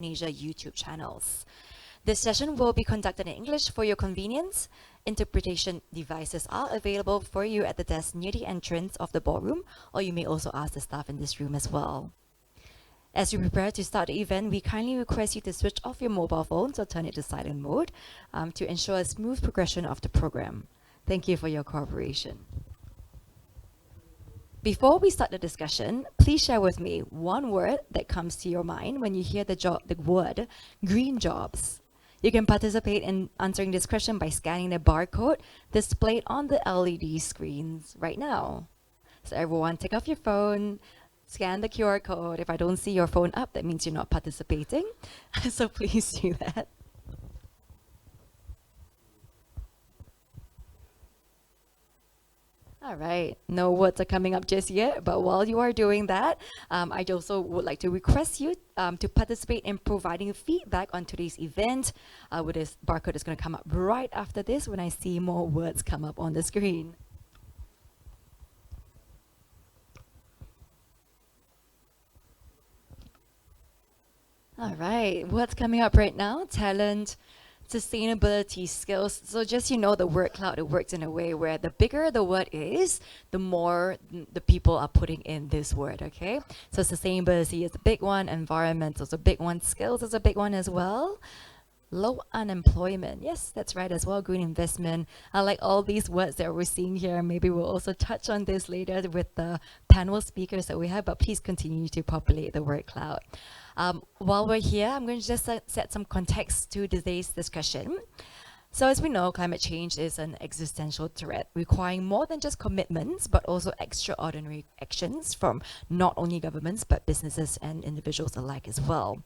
Indonesia YouTube channels. This session will be conducted in English for your convenience. Interpretation devices are available for you at the desk near the entrance of the ballroom, or you may also ask the staff in this room as well. As you prepare to start the event, we kindly request you to switch off your mobile phones or turn it to silent mode to ensure a smooth progression of the program. Thank you for your cooperation. Before we start the discussion, please share with me one word that comes to your mind when you hear the word green jobs. You can participate in answering this question by scanning the barcode displayed on the LED screens right now. So everyone, take off your phone, scan the QR code. If I don't see your phone up, that means you're not participating. So please do that. All right, no words are coming up just yet, but while you are doing that, I also would like to request you to participate in providing feedback on today's event. With this barcode is going to come up right after this when I see more words come up on the screen. All right, what's coming up right now? Talent, sustainability, skills. So just the word cloud, it works in a way where the bigger the word is, the more the people are putting in this word, okay? So sustainability is a big one, environmental is a big one, skills is a big one as well. Low unemployment. Yes, that's right as well. Green investment. I like all these words that we're seeing here. Maybe we'll also touch on this later with the panel speakers that we have, but please continue to populate the word cloud. While we're here, I'm going to just set some context to today's discussion. So as we know, climate change is an existential threat requiring more than just commitments, but also extraordinary actions from not only governments, but businesses and individuals alike as well.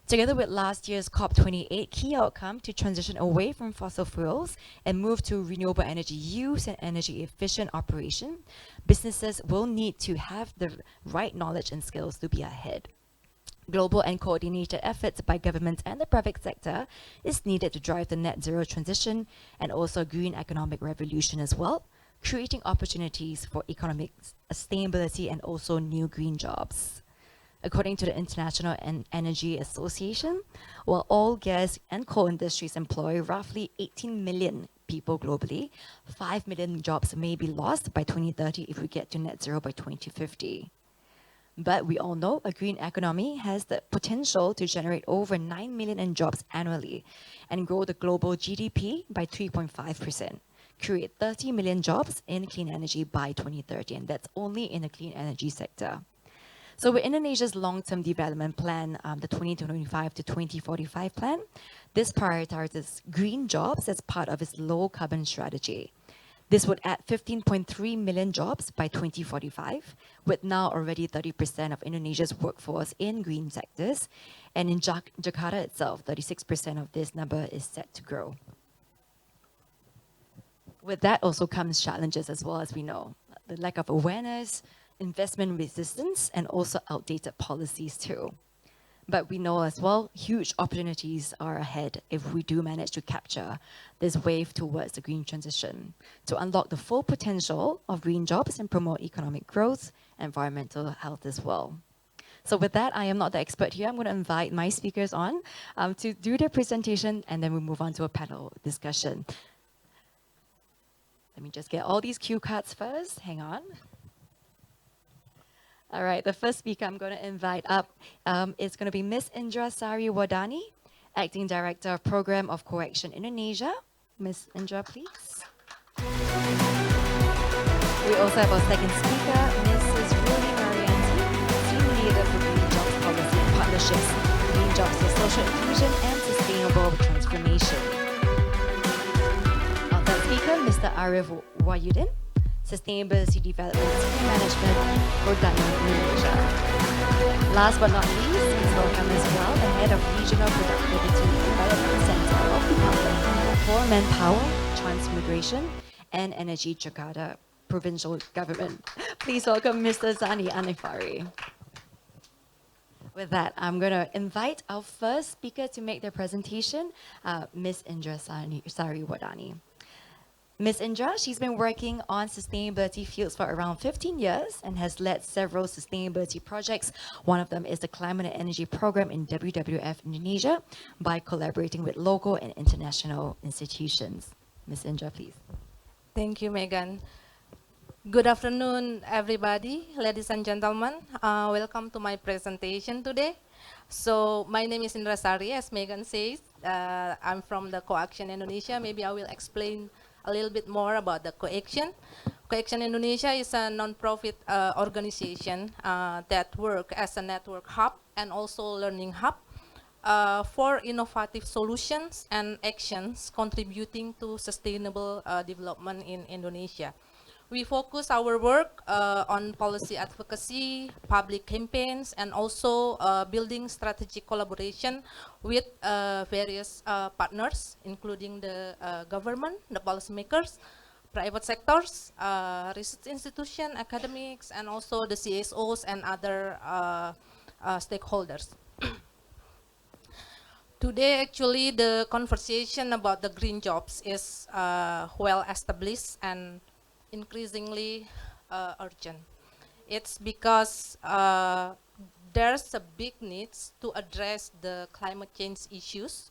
Together with last year's COP28 key outcome to transition away from fossil fuels and move to renewable energy use and energy efficient operation, businesses will need to have the right knowledge and skills to be ahead. Global and coordinated efforts by governments and the private sector is needed to drive the net zero transition and also green economic revolution as well, creating opportunities for economic sustainability and also new green jobs. According to the International Energy Association, while oil, gas, and coal industries employ roughly 18 million people globally, 5 million jobs may be lost by 2030 if we get to net zero by 2050. But we all know a green economy has the potential to generate over 9 million in jobs annually and grow the global GDP by 3.5%, create 30 million jobs in clean energy by 2030, and that's only in the clean energy sector. So with Indonesia's long-term development plan, the 2025 to 2045 plan, this prioritizes green jobs as part of its low-carbon strategy. This would add 15.3 million jobs by 2045, with now already 30% of Indonesia's workforce in green sectors. And in Jakarta itself, 36% of this number is set to grow. With that also comes challenges as well, as we know. The lack of awareness, investment resistance, and also outdated policies too. But we know as well, huge opportunities are ahead if we do manage to capture this wave towards the green transition to unlock the full potential of green jobs and promote economic growth, environmental health as well. So with that, I am not the expert here. I'm going to invite my speakers on to do their presentation, and then we'll move on to a panel discussion. Let me just get all these cue cards first. Hang on. All right, the first speaker I'm going to invite up is going to be Ms. Indra Sari Wadani, Acting Director of Program of Correction Indonesia. Ms. Indra, please. We also have our second speaker, Mrs. Ruby Marianti, Team Leader for Green Jobs Policy and Partnerships, Green Jobs for Social Inclusion and Sustainable Transformation. Our third speaker, Mr. Arif Wahyudin, Sustainability Development Senior Management for Danone Indonesia. Last but not least, please welcome as well the Head of Regional Productivity Development Center of Department for Manpower, Transmigration, and Energy Jakarta Provincial Government. Please welcome Mr. Zani Anifari. With that, I'm going to invite our first speaker to make their presentation, Ms. Indra Sari Wadani. Miss Indra, she's been working on sustainability fields for around 15 years and has led several sustainability projects. One of them is the Climate and Energy Program in WWF Indonesia by collaborating with local and international institutions. Miss Indra, please. Thank you, Megan. Good afternoon, everybody, ladies and gentlemen. Welcome to my presentation today. So my name is Indra Sari, as Megan says. I'm from the Coaction Indonesia. Maybe I will explain a little bit more about the Coaction. Coaction Indonesia is a non-profit organization that work as a network hub and also learning hub for innovative solutions and actions contributing to sustainable development in Indonesia. We focus our work on policy advocacy, public campaigns, and also building strategic collaboration with various partners, including the government, the policymakers, private sectors, research institution, academics, and also the CSOs and other stakeholders. Today, actually, the conversation about the green jobs is well established and increasingly urgent. It's because there's a big need to address the climate change issues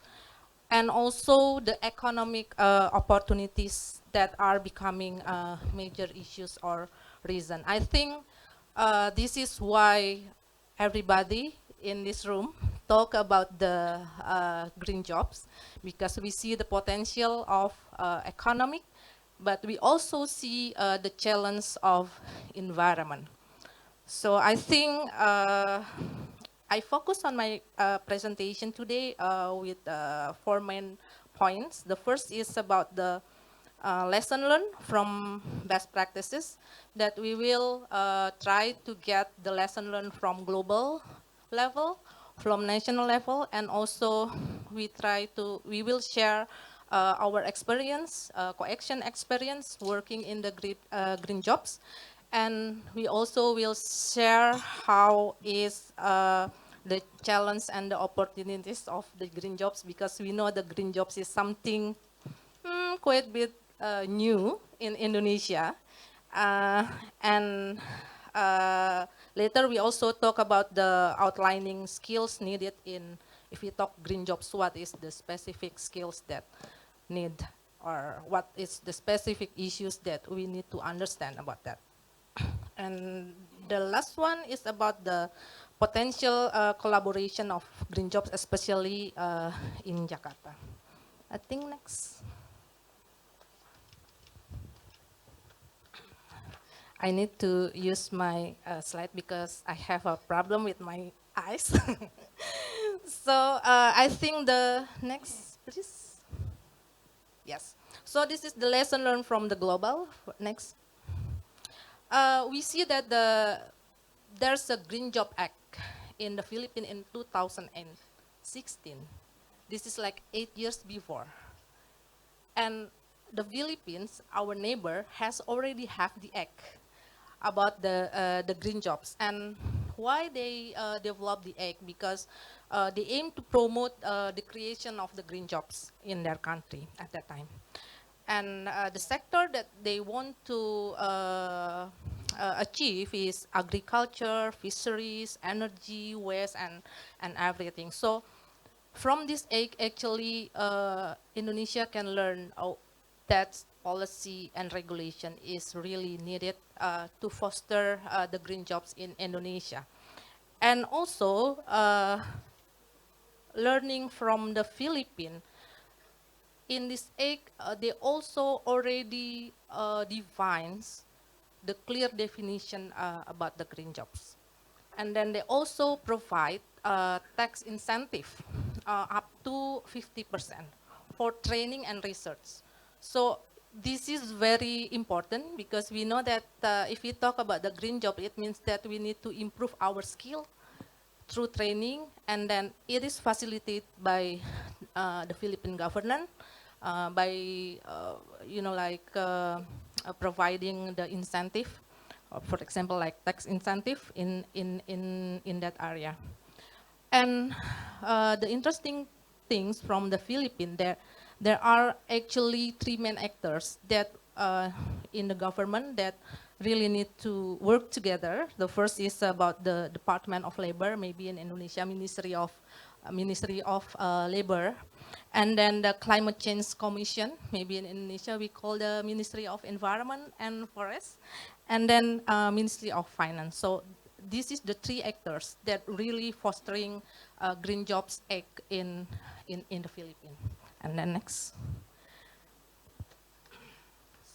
and also the economic opportunities that are becoming major issues or reason. I think this is why everybody in this room talk about the green jobs, because we see the potential of economic, but we also see the challenge of environment. So I think I focus on my presentation today with four main points. The first is about the lesson learned from best practices, that we will try to get the lesson learned from global level, from national level, and also we will share our experience, co-action experience working in the green jobs. And we also will share how is the challenge and the opportunities of the green jobs, because we know the green jobs is something quite a bit new in Indonesia. And later we also talk about the outlining skills needed in, if we talk green jobs, what is the specific skills that need, or what is the specific issues that we need to understand about that. And the last one is about the potential collaboration of green jobs, especially in Jakarta. I think next. I need to use my slide because I have a problem with my eyes. So I think the next, please. Yes. So this is the lesson learned from the global. Next. We see that there's a Green Job Act in the Philippines in 2016. This is like 8 years before. And the Philippines, our neighbor, has already have the act about the green jobs. And why they developed the act? Because they aim to promote the creation of the green jobs in their country at that time. And the sector that they want to achieve is agriculture, fisheries, energy, waste, and everything. So from this aid, actually, Indonesia can learn that policy and regulation is really needed to foster the green jobs in Indonesia. And also, learning from the Philippines, in this aid, they also already defines the clear definition about the green jobs. And then they also provide tax incentive up to 50% for training and research. So this is very important, because we know that if we talk about the green job, it means that we need to improve our skill through training, and then it is facilitated by the Philippine government by providing the incentive, for example, like tax incentive in that area. And the interesting things from the Philippines, there are actually three main actors that in the government that really need to work together. The first is about the Department of Labor, maybe in Indonesia, Ministry of Labor, and then the Climate Change Commission, maybe in Indonesia we call the Ministry of Environment and Forest, and then Ministry of Finance. So this is the three actors that really fostering Green Jobs Act in the Philippines. And then next.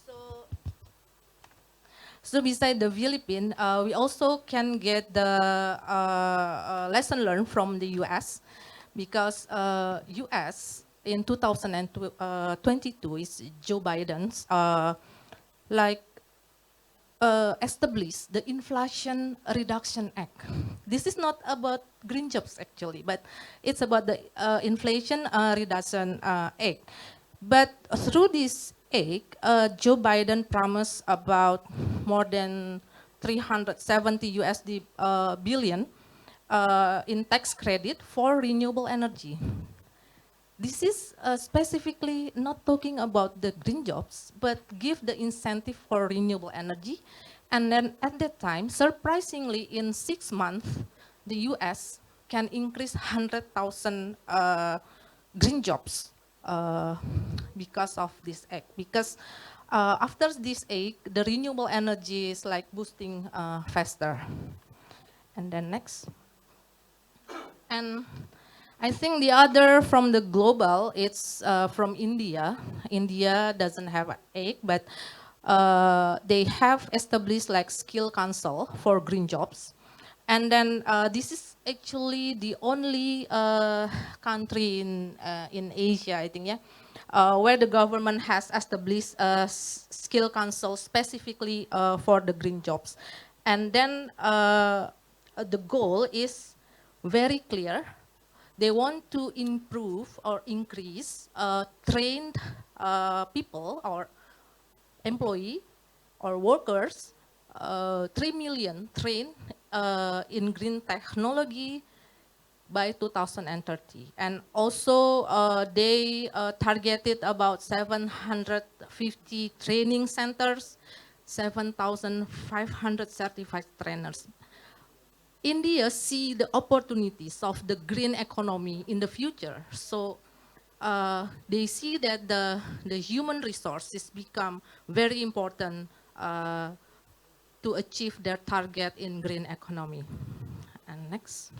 So, so beside the Philippines, we also can get the lesson learned from the US, because US in 2022 is Joe Biden's like establish the Inflation Reduction Act. This is not about green jobs actually, but it's about the Inflation Reduction Act. But through this act, Joe Biden promised about more than 370 USD billion in tax credit for renewable energy. This is specifically not talking about the green jobs, but give the incentive for renewable energy. And then at that time, surprisingly, in 6 months, the US can increase 100,000 green jobs because of this act. Because after this act, the renewable energy is like boosting faster. And then next. And I think the other from the global, it's from India. India doesn't have an egg, but they have established like skill council for green jobs. And then this is actually the only country in Asia, I think, yeah, where the government has established a skill council specifically for the green jobs. And then the goal is very clear. They want to improve or increase trained people or employee or workers, 3 million trained in green technology by 2030. And also they targeted about 750 training centers, 7,500 certified trainers. India see the opportunities of the green economy in the future. So they see that the human resources become very important to achieve their target in green economy. And next.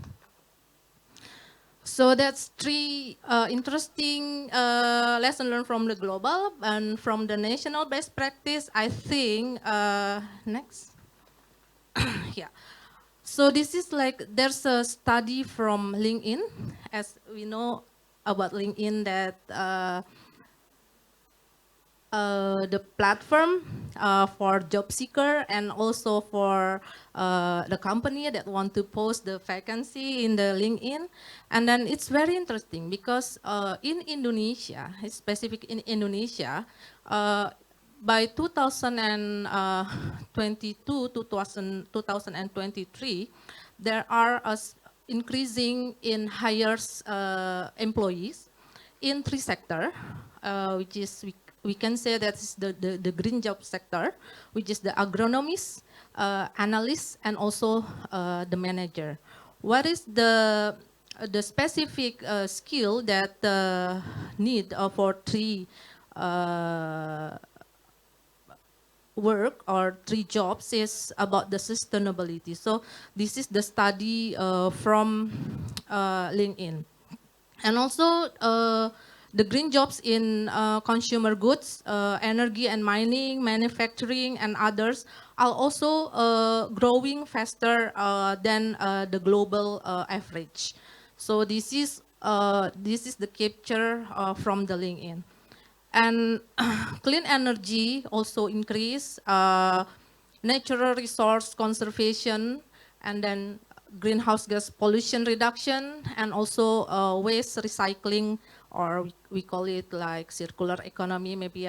So that's three interesting lesson learned from the global and from the national best practice. I think, next. Yeah. So this is like, there's a study from LinkedIn, as we know about LinkedIn that the platform for job seeker and also for the company that want to post the vacancy in the LinkedIn. And then it's very interesting because in Indonesia, it's specific in Indonesia, by 2022 to 2023, there are increasing in hires employees in three sectors, which is we can say that is the green job sector, which is the agronomist, analyst, and also the manager. What is the specific skill that need for three work or three jobs is about the sustainability. So this is the study from LinkedIn. And also the green jobs in consumer goods, energy and mining, manufacturing, and others are also growing faster than the global average. So this is the capture from the LinkedIn. And clean energy also increase, natural resource conservation, and then greenhouse gas pollution reduction, and also waste recycling, or we call it like circular economy, maybe.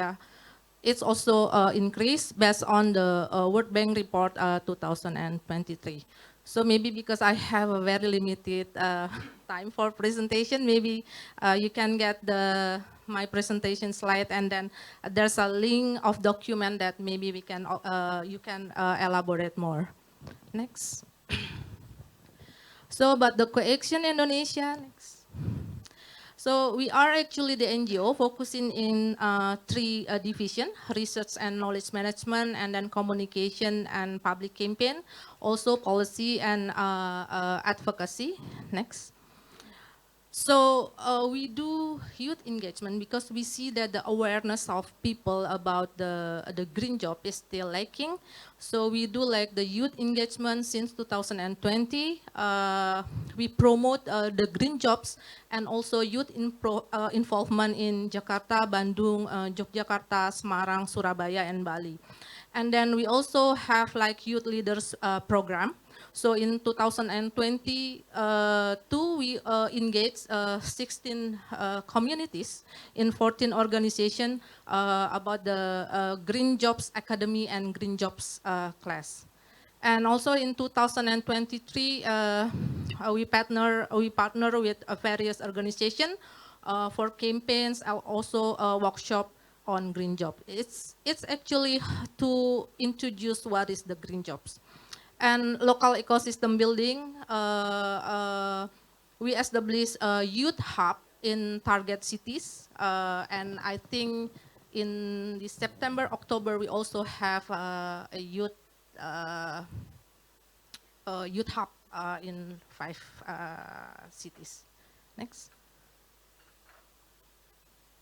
It's also increased based on the World Bank report 2023. So maybe because I have a very limited time for presentation, maybe you can get my presentation slide, and then there's a link of document that maybe we can you can elaborate more. Next. So, but the coaction Indonesia. Next. So we are actually the NGO focusing in three division: research and knowledge management, and then communication and public campaign, also policy and advocacy. Next. So we do youth engagement because we see that the awareness of people about the green job is still lacking. So we do like the youth engagement since 2020. We promote the green jobs and also youth involvement in Jakarta, Bandung, Yogyakarta, Semarang, Surabaya, and Bali. And then we also have like youth leaders program. So in 2022, we engaged 16 communities in 14 organizations about the Green Jobs Academy and Green Jobs class. And also in 2023, we partner with various organizations for campaigns and also a workshop on green job. It's actually to introduce what is the green jobs. And local ecosystem building, we established a youth hub in target cities. And I think in the September, October, we also have a youth hub in 5 cities. Next.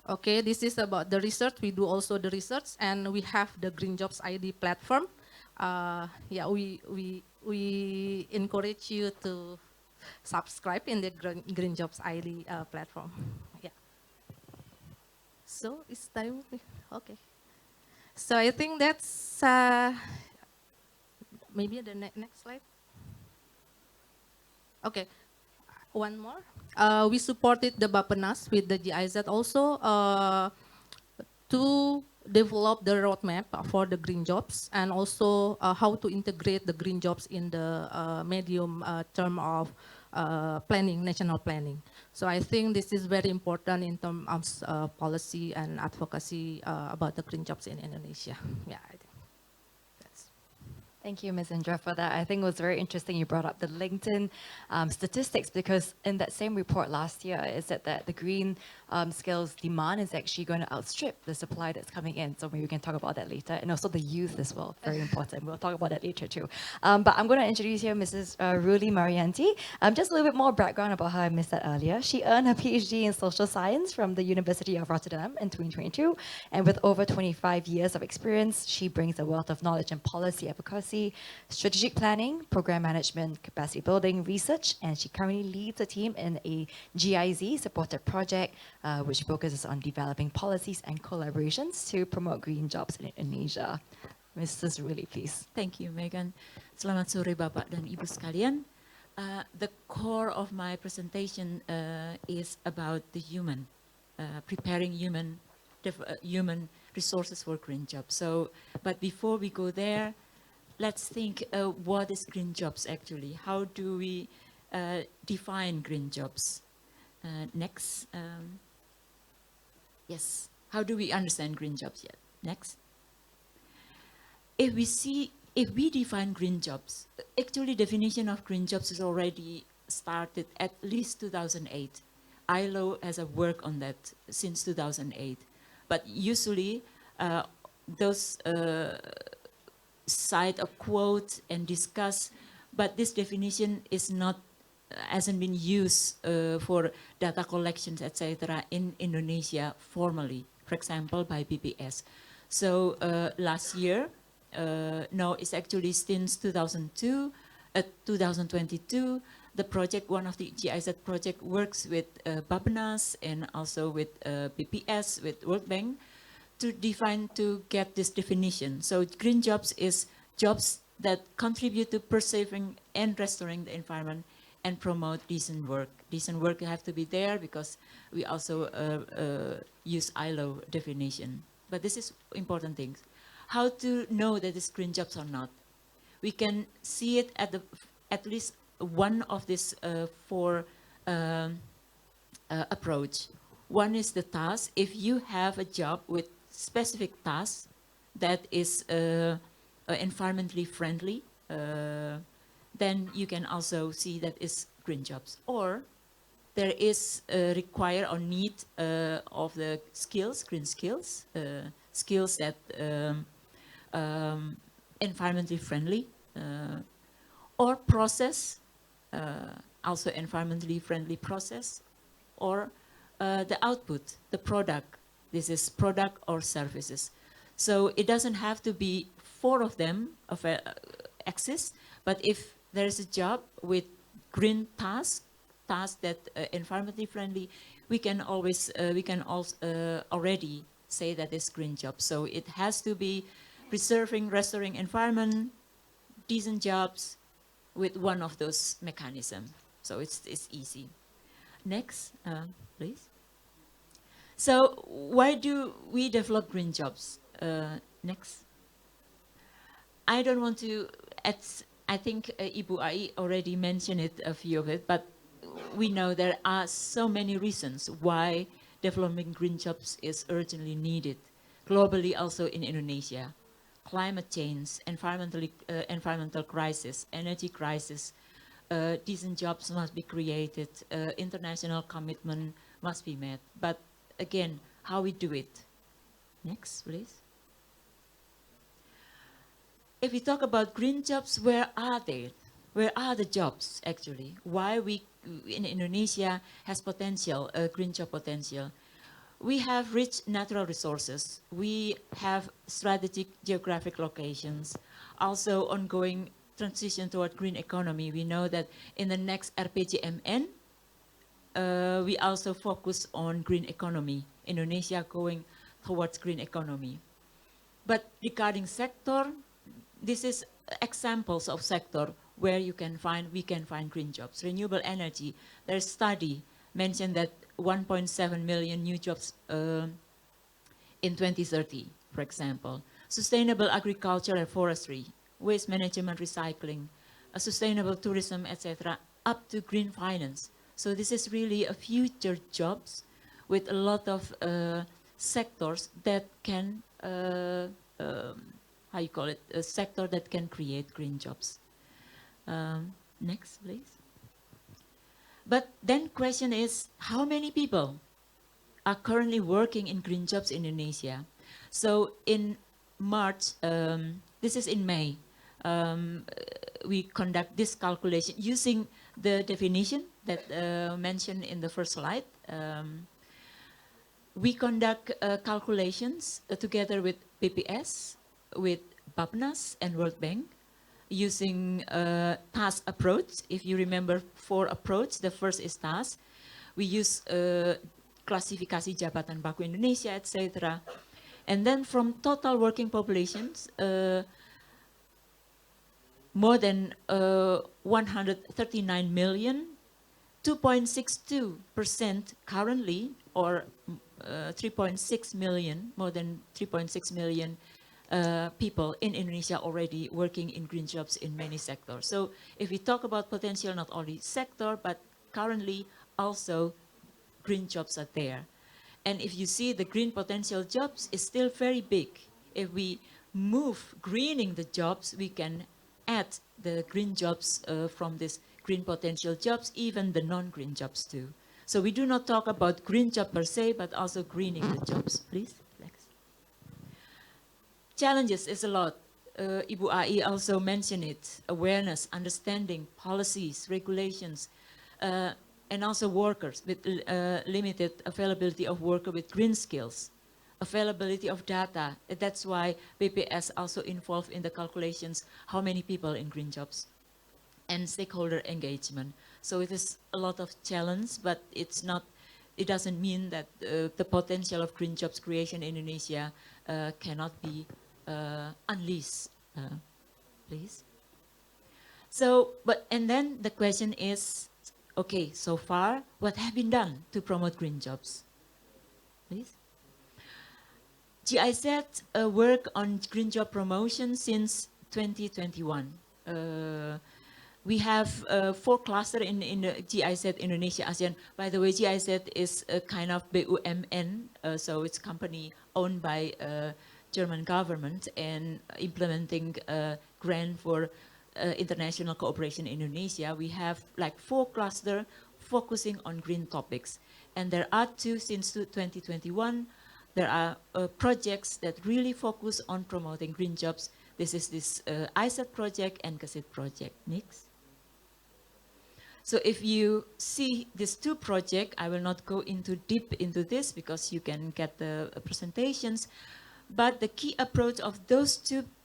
Okay, this is about the research. We do also the research, and we have the Green Jobs ID platform. Yeah, we encourage you to subscribe in the Green Jobs ID platform. Yeah. So it's time. Okay. So I think that's maybe the next slide. Okay, one more. We supported the Bapenas with the GIZ also to develop the roadmap for the green jobs, and also how to integrate the green jobs in the medium term of planning, national planning. So I think this is very important in terms of policy and advocacy about the green jobs in Indonesia. Yeah, I think that's. Thank you, Ms. Indra, for that. I think it was very interesting you brought up the LinkedIn statistics, because in that same report last year, it said that the green skills demand is actually going to outstrip the supply that's coming in. So maybe we can talk about that later. And also the youth as well, very important. We'll talk about that later too. But I'm going to introduce here Mrs. Ruli Marianti. Just a little bit more background about her. I missed that earlier. She earned her PhD in social science from the University of Rotterdam in 2022. And with over 25 years of experience, she brings a wealth of knowledge and policy advocacy, strategic planning, program management, capacity building, research, and she currently leads a team in a GIZ supported project, which focuses on developing policies and collaborations to promote green jobs in Indonesia. Mrs. Ruli, please. Thank you, Megan. Selamat sore, Bapak dan Ibu sekalian. The core of my presentation is about the human, preparing human resources for green jobs. So, but before we go there, let's think what is green jobs actually? How do we define green jobs? Next. Yes, how do we understand green jobs yet? Next. If we define green jobs, actually definition of green jobs is already started at least 2008. ILO has a work on that since 2008. But usually those cite a quote and discuss, but this definition is not, hasn't been used for data collections, etc. in Indonesia formally, for example, by BPS. So last year, no, it's actually since 2002, 2022, the project, one of the GIZ project works with Bapenas and also with BPS, with World Bank, to define, to get this definition. So green jobs is jobs that contribute to preserving and restoring the environment and promote decent work. Decent work have to be there because we also use ILO definition. But this is important things. How to know that it's green jobs or not? We can see it at least one of these four approach. One is the task. If you have a job with specific tasks that is environmentally friendly, then you can also see that is green jobs. Or there is require or need of the skills, green skills, skills that environmentally friendly, or process, also environmentally friendly process, or the output, the product. This is product or services. So it doesn't have to be four of them of exist, but if there is a job with green tasks that environmentally friendly, we can always we can also already say that it's green job. So it has to be preserving, restoring environment, decent jobs with one of those mechanisms. So it's easy. Next, please. So why do we develop green jobs? Next. I don't want to, I think Ibu Ai already mentioned it, a few of it, but we know there are so many reasons why developing green jobs is urgently needed, globally also in Indonesia. Climate change, environmental crisis, energy crisis, decent jobs must be created, international commitment must be met. But again, how we do it. Next, please. If we talk about green jobs, where are they? Where are the jobs actually? Why we in Indonesia has potential, green job potential? We have rich natural resources. We have strategic geographic locations. Also ongoing transition toward green economy. We know that in the next RPJMN, we also focus on green economy. Indonesia going towards green economy. But regarding sector, this is examples of sector where we can find green jobs. Renewable energy, there's study mentioned that 1.7 million new jobs in 2030, for example. Sustainable agriculture and forestry, waste management, recycling, sustainable tourism, etc., up to green finance. So this is really a future jobs with a lot of sectors that can how you call it, a sector that can create green jobs. Next, please. But then question is, how many people are currently working in green jobs in Indonesia? So in March, this is in May, we conduct this calculation using the definition that mentioned in the first slide. We conduct calculations together with BPS, with BAPNAS and World Bank, using task approach. If you remember 4 approach, the first is task. We use klasifikasi jabatan baku Indonesia, etc. And then from total working populations, more than 139 million, 2.62% currently, or 3.6 million, more than 3.6 million people in Indonesia already working in green jobs in many sectors. So if we talk about potential, not only sector, but currently also green jobs are there. And if you see the green potential jobs is still very big. If we move greening the jobs, we can add the green jobs from this green potential jobs, even the non-green jobs too. So we do not talk about green job per se, but also greening the jobs. Please, next. Challenges is a lot. Ibu Ai also mentioned it. Awareness, understanding, policies, regulations, and also workers with limited availability of worker with green skills, availability of data. That's why BPS also involved in the calculations how many people in green jobs, and stakeholder engagement. So it is a lot of challenge, but it's not. It doesn't mean that the potential of green jobs creation in Indonesia cannot be unleashed. Please. So, and then the question is, okay, so far, what have been done to promote green jobs? Please. GIZ work on green job promotion since 2021. We have 4 clusters in the GIZ Indonesia ASEAN. By the way, GIZ is a kind of BUMN, so it's company owned by German government and implementing a grant for international cooperation in Indonesia. We have like 4 clusters focusing on green topics. And there are 2 since 2021. There are projects that really focus on promoting green jobs. This is this ISET project and GASIT project. Next. So if you see these 2 projects, I will not go into deep into this because you can get the presentations. But the key approach of those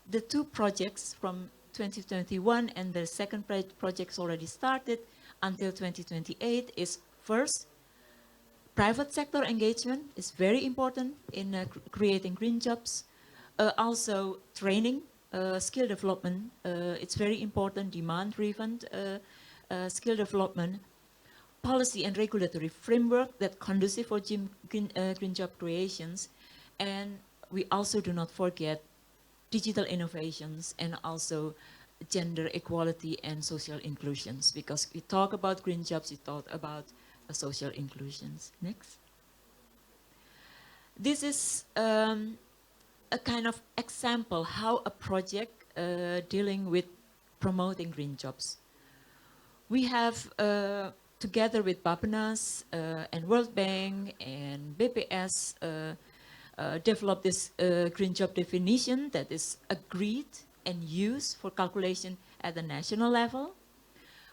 the two projects from 2021 and the second projects already started until 2028 is first, private sector engagement is very important in creating green jobs. Also training, skill development, it's very important, demand-driven skill development, policy and regulatory framework that conducive for green job creations. And we also do not forget digital innovations and also gender equality and social inclusions, because we talk about green jobs, we talk about social inclusions. Next. This is a kind of example how a project dealing with promoting green jobs. We have, together with Bappenas and World Bank and BPS, developed this green job definition that is agreed and used for calculation at the national level.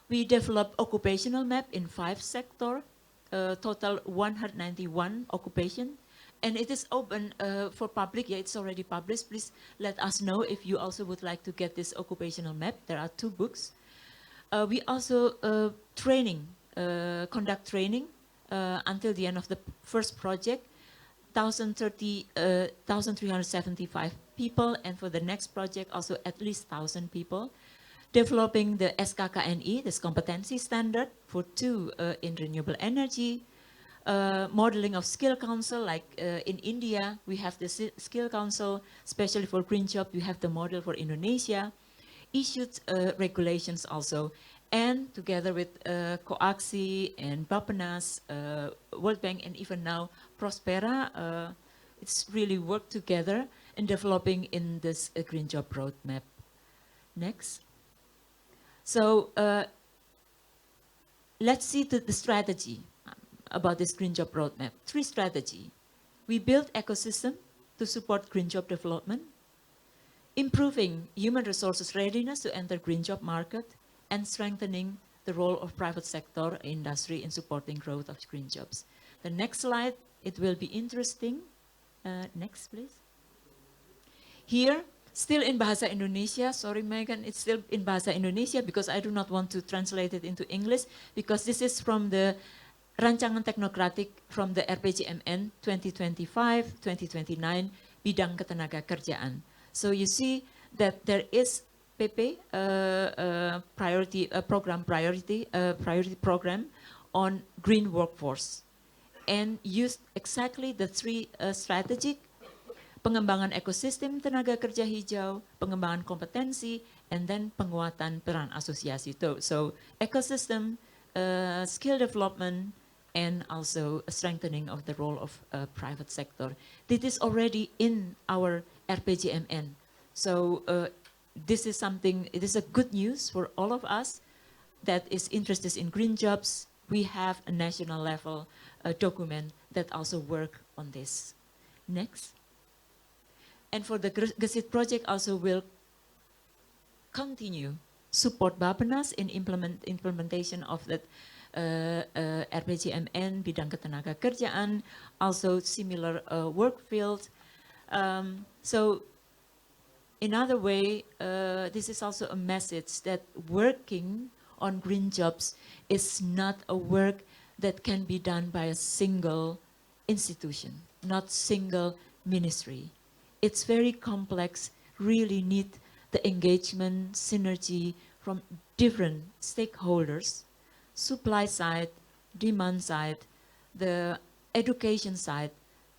We developed occupational map in 5 sectors, total 191 occupation. And it is open for public. Yeah, it's already published. Please let us know if you also would like to get this occupational map. There are 2 books. We also conduct training until the end of the first project, 1,375 people, and for the next project also at least 1,000 people. Developing the SKKNI, this competency standard for 2 in renewable energy. Modeling of skill council, like in India, we have the skill council, especially for green job, we have the model for Indonesia. Issued regulations also, and together with COAXI and Bappenas, World Bank, and even now Prospera, it's really worked together in developing in this green job roadmap. Next. So let's see the strategy about this green job roadmap. 3 strategies. We build ecosystem to support green job development, improving human resources readiness to enter green job market, and strengthening the role of private sector industry in supporting growth of green jobs. The next slide, it will be interesting. Next, please. Here, still in Bahasa Indonesia, sorry Megan, it's still in Bahasa Indonesia because I do not want to translate it into English, because this is from the Rancangan Teknokratik from the RPJMN 2025-2029 Bidang Ketenagakerjaan. So you see that there is PP priority program on green workforce, and used exactly the 3 strategic: pengembangan ekosistem tenaga kerja hijau, pengembangan kompetensi, and then penguatan peran asosiasi. So ecosystem, skill development, and also a strengthening of the role of private sector. This is already in our RPJMN. So this is something, it is a good news for all of us that is interested in green jobs. We have a national level document that also work on this. Next. And for the GASIT project also will continue support Bappenas in implementation of that RPJMN Bidang Ketenagakerjaan, also similar work field. So in other way, this is also a message that working on green jobs is not a work that can be done by a single institution, not single ministry. It's very complex, really need the engagement, synergy from different stakeholders, supply side, demand side, the education side,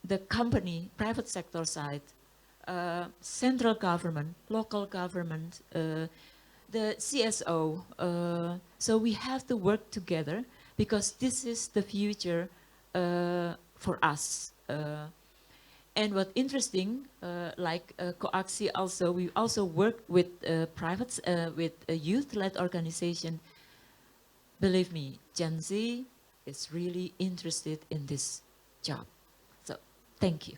the company, private sector side, central government, local government, the CSO. So we have to work together because this is the future for us. And what interesting, like Coaxi also, we also work with private, with a youth-led organization. Believe me, Gen Z is really interested in this job. So thank you.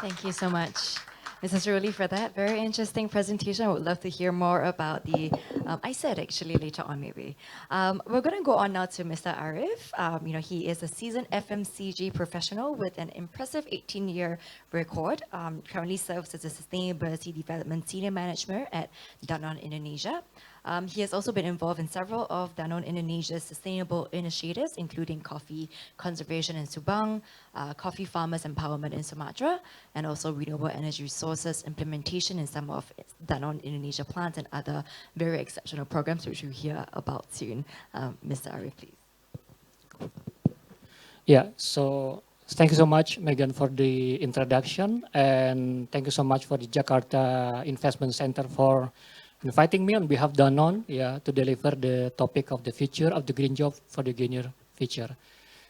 Thank you so much, Mrs. Rowley, for that very interesting presentation. I would love to hear more about the, I said actually later on maybe. We're going to go on now to Mr. Arif. He is a seasoned FMCG professional with an impressive 18-year record. Currently serves as a Sustainability Development Senior Manager at Danone Indonesia. He has also been involved in several of Danone Indonesia's sustainable initiatives, including coffee conservation in Subang, coffee farmers empowerment in Sumatra, and also renewable energy sources implementation in some of Danone Indonesia plants and other very exceptional programs, which we'll hear about soon. Mr. Arif, please. Yeah, so thank you so much, Megan, for the introduction. And thank you so much for the Jakarta Investment Center for inviting me on behalf of Danone, to deliver the topic of the future of the green job for the greener future.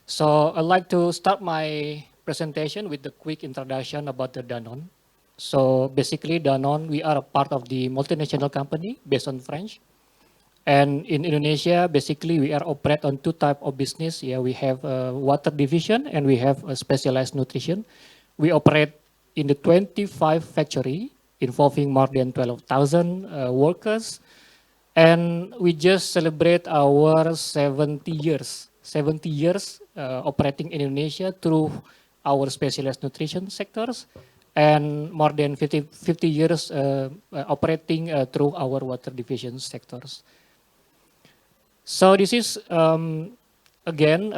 So I'd like to start my presentation with a quick introduction about the Danone. So basically Danone, we are a part of the multinational company based on French. And in Indonesia, basically we are operate on two type of business. Yeah, we have a water division and we have a specialized nutrition. We operate in the 25 factory involving more than 12,000 workers. And we just celebrate our 70 years operating in Indonesia through our specialized nutrition sectors and more than 50 years operating through our water division sectors. So this is, again,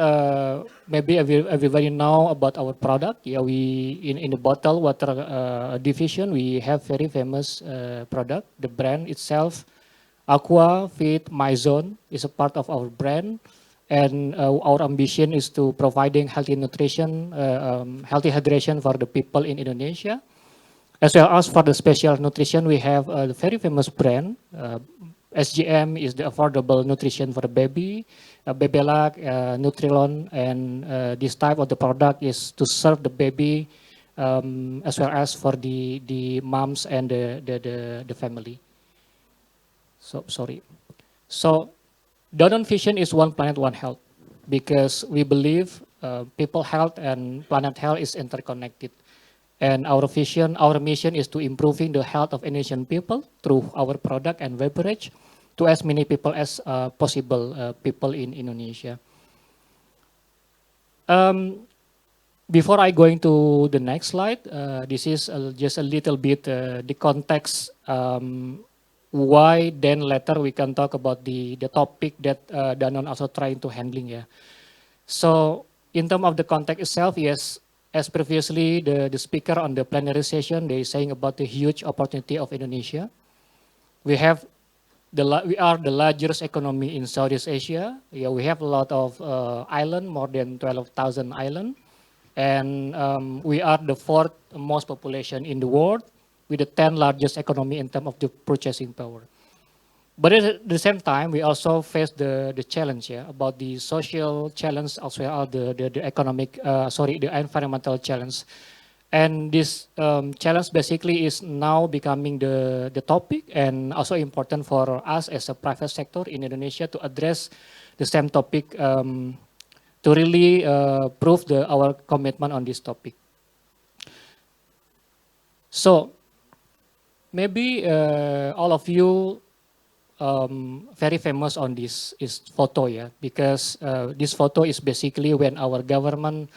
maybe everybody know about our product. Yeah, we in the bottle water division, we have very famous product. The brand itself, Aqua Fit Myzone, is a part of our brand. And our ambition is to providing healthy nutrition, healthy hydration for the people in Indonesia. As well as for the special nutrition, we have a very famous brand. SGM is the affordable nutrition for the baby, Bebelac, Nutrilon, and this type of the product is to serve the baby as well as for the moms and the family. So sorry. So Danone vision is one planet, one health, because we believe people health and planet health is interconnected. And our vision, our mission is to improving the health of Indonesian people through our product and beverage to as many people as possible, people in Indonesia. Before I going to the next slide, this is just a little bit the context. Why then later we can talk about the topic that Danone also trying to handling. Yeah. So in terms of the context itself, yes. As previously, the speaker on the plenary session, they saying about the huge opportunity of Indonesia. We are the largest economy in Southeast Asia. Yeah, we have a lot of island, more than 12,000 island. And we are the fourth most population in the world with the 10th largest economy in terms of the purchasing power. But at the same time, we also face the challenge about the social challenge as well as the economic, the environmental challenge. And this challenge basically is now becoming the topic and also important for us as a private sector in Indonesia to address the same topic to really prove our commitment on this topic. So maybe all of you very famous on this is photo, because this photo is basically when our government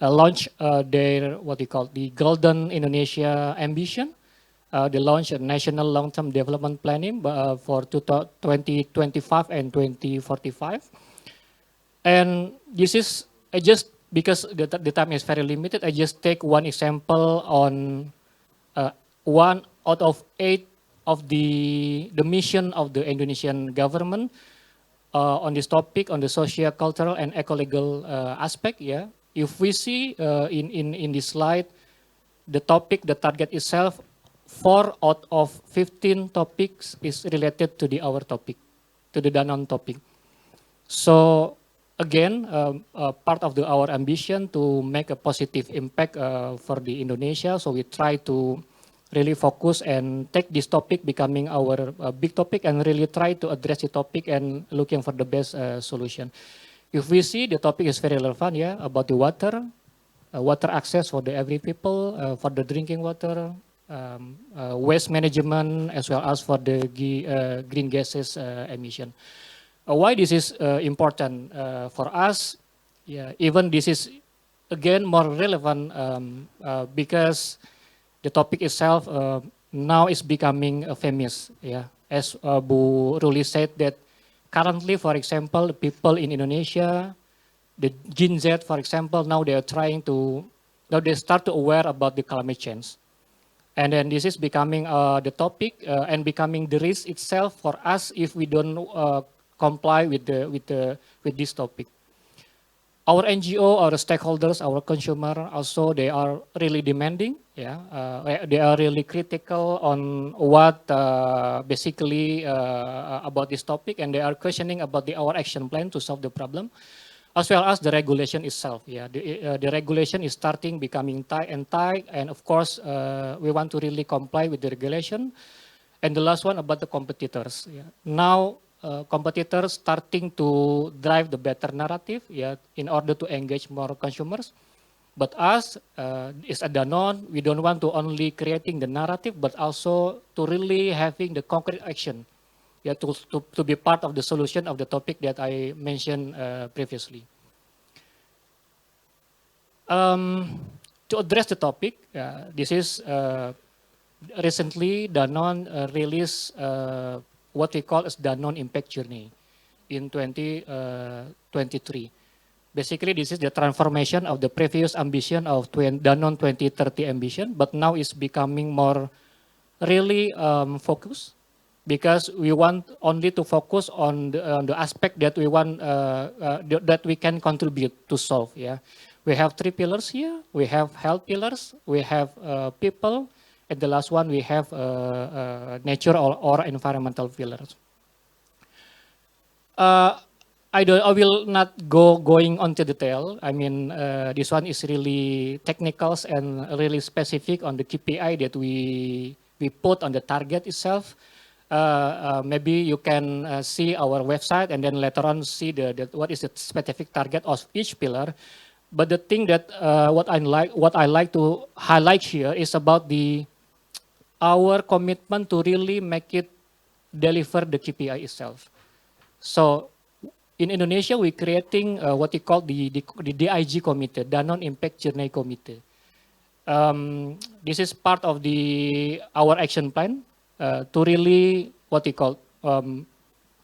launched their what they call the Golden Indonesia Ambition. They launched a national long-term development planning for 2025 and 2045. And this is just because the time is very limited. I just take one example on one out of 8 of the mission of the Indonesian government on this topic, on the social, cultural, and ecological aspect. Yeah, if we see in this slide, the topic, the target itself, 4 out of 15 topics is related to the our topic, to the Danone topic. So again, part of our ambition to make a positive impact for the Indonesia. So we try to really focus and take this topic becoming our big topic and really try to address the topic and looking for the best solution. If we see the topic is very relevant, yeah, about the water, water access for the every people, for the drinking water, waste management, as well as for the green gases emission. Why this is important for us? Yeah, even this is again more relevant because the topic itself now is becoming famous. Yeah, as Bu Ruli said that currently, for example, people in Indonesia, the Gen Z, for example, now they are trying to, now they start to aware about the climate change. And then this is becoming the topic and becoming the risk itself for us if we don't comply with this topic. Our NGO, our stakeholders, our consumer also they are really demanding. Yeah, they are really critical on what basically about this topic, and they are questioning about our action plan to solve the problem, as well as the regulation itself. Yeah, the regulation is starting becoming tight, and of course we want to really comply with the regulation. And the last one about the competitors. Yeah. Now competitors starting to drive the better narrative, yeah, in order to engage more consumers. But us, is a Danone, we don't want to only creating the narrative, but also to really having the concrete action, yeah, to be part of the solution of the topic that I mentioned previously. To address the topic, this is recently Danone released what we call as Danone Impact Journey in 2023. Basically, this is the transformation of the previous ambition of Danone 2030 ambition, but now it's becoming more really focused because we want only to focus on the aspect that we want that we can contribute to solve. Yeah, we have 3 pillars here. We have health pillars, we have people, and the last one we have nature or environmental pillars. I will not going on to detail. I mean, this one is really technicals and really specific on the KPI that we put on the target itself. Maybe you can see our website and then later on see what is the specific target of each pillar. But the thing that what I like to highlight here is about our commitment to really make it deliver the KPI itself. So in Indonesia, we're creating what we call the DIG committee, Danone Impact Journey Committee. This is part of our action plan to really what we call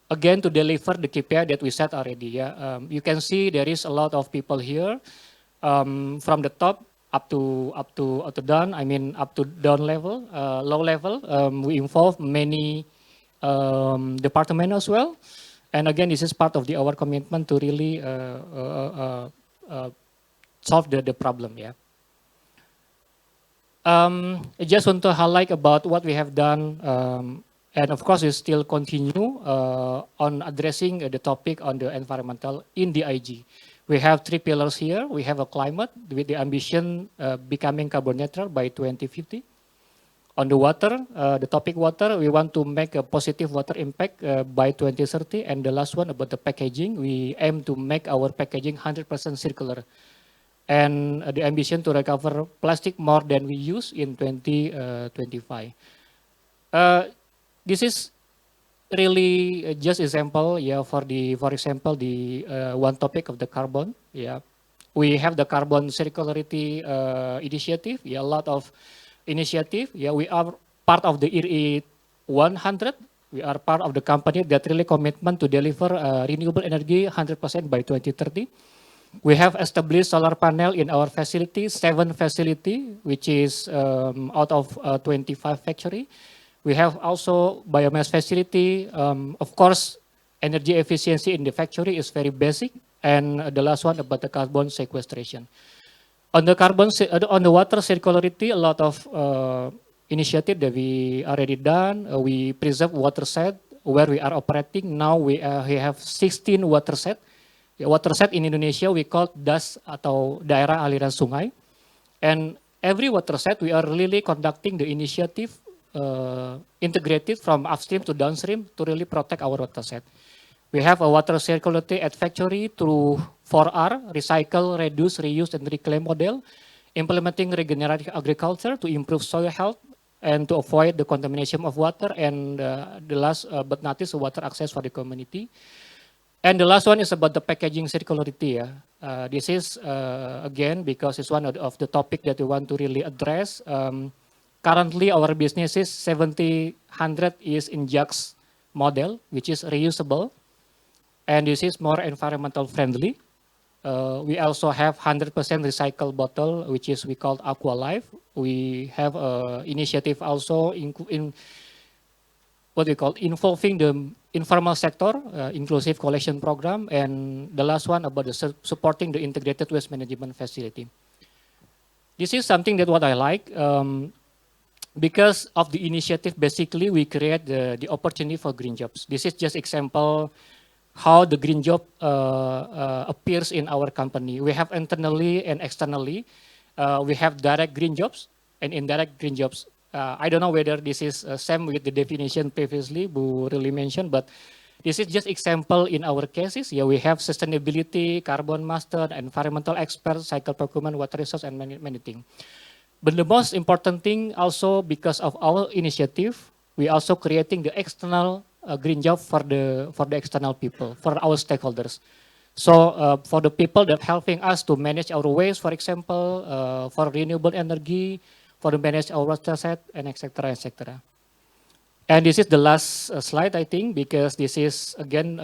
again to deliver the KPI that we set already. Yeah, you can see there is a lot of people here from the top up to down. I mean up to down level, low level. We involve many departments as well. And again, this is part of our commitment to really solve the problem. Yeah. I just want to highlight about what we have done, and of course, we still continue on addressing the topic on the environmental in the IG. We have 3 pillars here. We have a climate with the ambition becoming carbon neutral by 2050. On the water, the topic water, we want to make a positive water impact by 2030. And the last one about the packaging, we aim to make our packaging 100% circular. And the ambition to recover plastic more than we use in 2025. This is really just example, yeah, for example, the one topic of the carbon, yeah. We have the carbon circularity initiative, yeah, a lot of initiative. Yeah, we are part of the IRI 100. We are part of the company that really commitment to deliver renewable energy 100% by 2030. We have established solar panel in our facility, 7 facility, which is out of 25 factory. We have also biomass facility. Of course, energy efficiency in the factory is very basic. And the last one about the carbon sequestration. On the water circularity, a lot of initiative that we already done. We preserve watershed where we are operating. Now we have 16 watershed. Watershed in Indonesia we call DAS atau daerah aliran sungai. And every watershed we are really conducting the initiative integrated from upstream to downstream to really protect our watershed. We have a water circularity at factory through 4R, recycle, reduce, reuse, and reclaim model, implementing regenerative agriculture to improve soil health and to avoid the contamination of water, and the last but not least, water access for the community. And the last one is about the packaging circularity. This is, again, because it's one of the topic that we want to really address. Currently, our business is 70-100 is in jugs model, which is reusable. And this is more environmental friendly. We also have 100% recycled bottle, which is we call Aqua Life. We have a initiative also in what we call involving the informal sector, inclusive collection program, and the last one about the supporting the integrated waste management facility. This is something that what I like. Because of the initiative, basically we create the opportunity for green jobs. This is just example how the green job appears in our company. We have internally and externally. We have direct green jobs and indirect green jobs. I don't know whether this is same with the definition previously Bu really mentioned, but this is just example in our cases. Yeah, we have sustainability, carbon master, environmental experts, cycle procurement, water resource, and many things. But the most important thing also because of our initiative, we also creating the external green job for the external people, for our stakeholders. So for the people that helping us to manage our waste, for example, for renewable energy, for the manage our water set, and etc. etc. And this is the last slide, I think, because this is again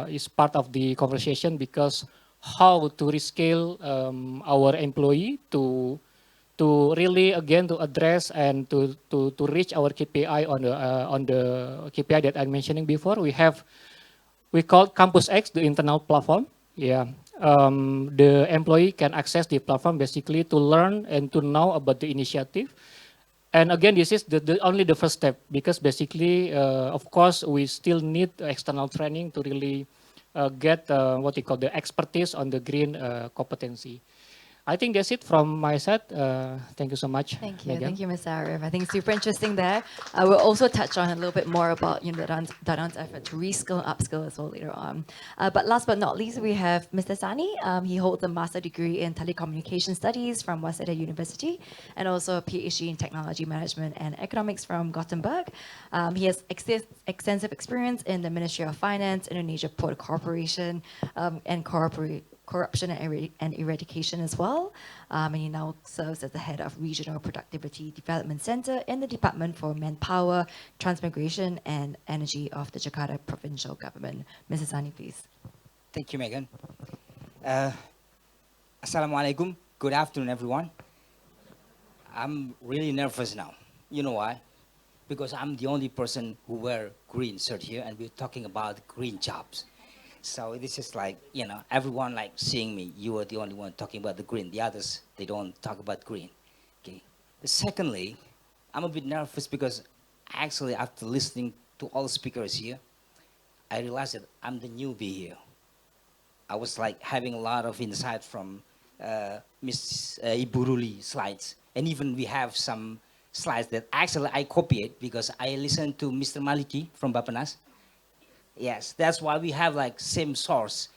is part of the conversation because how to rescale our employee to really again to address and to reach our KPI on the KPI that I'm mentioning before. We call Campus X the internal platform. Yeah, the employee can access the platform basically to learn and to know about the initiative. And again, this is only the first step because basically, of course, we still need external training to really get what we call the expertise on the green competency. I think that's it from my side. Thank you so much. Thank you. Megan. Thank you, Ms. Arif. I think it's super interesting there. I will also touch on a little bit more about Danon's effort to reskill and upskill as well later on. But last but not least, we have Mr. Sani. He holds a master degree in telecommunication studies from Waseda University and also a PhD in technology management and economics from Gothenburg. He has extensive experience in the Ministry of Finance, Indonesia Port Corporation, and corruption and eradication as well. And he now serves as the head of Regional Productivity Development Center in the Department for Manpower, Transmigration and Energy of the Jakarta Provincial Government. Mrs. Sani, please. Thank you, Megan. Assalamualaikum. Good afternoon, everyone. I'm really nervous now. You know why? Because I'm the only person who wear green shirt here, and we're talking about green jobs. So this is like, you know, everyone like seeing me. You are the only one talking about the green. The others, they don't talk about green. Okay. Secondly, I'm a bit nervous because actually after listening to all speakers here, I realized that I'm the newbie here. I was like having a lot of insight from Ms. Iburuli slides. And even we have some slides that actually I copied because I listened to Mr. Maliki from Bapanas. Yes, that's why we have like same source.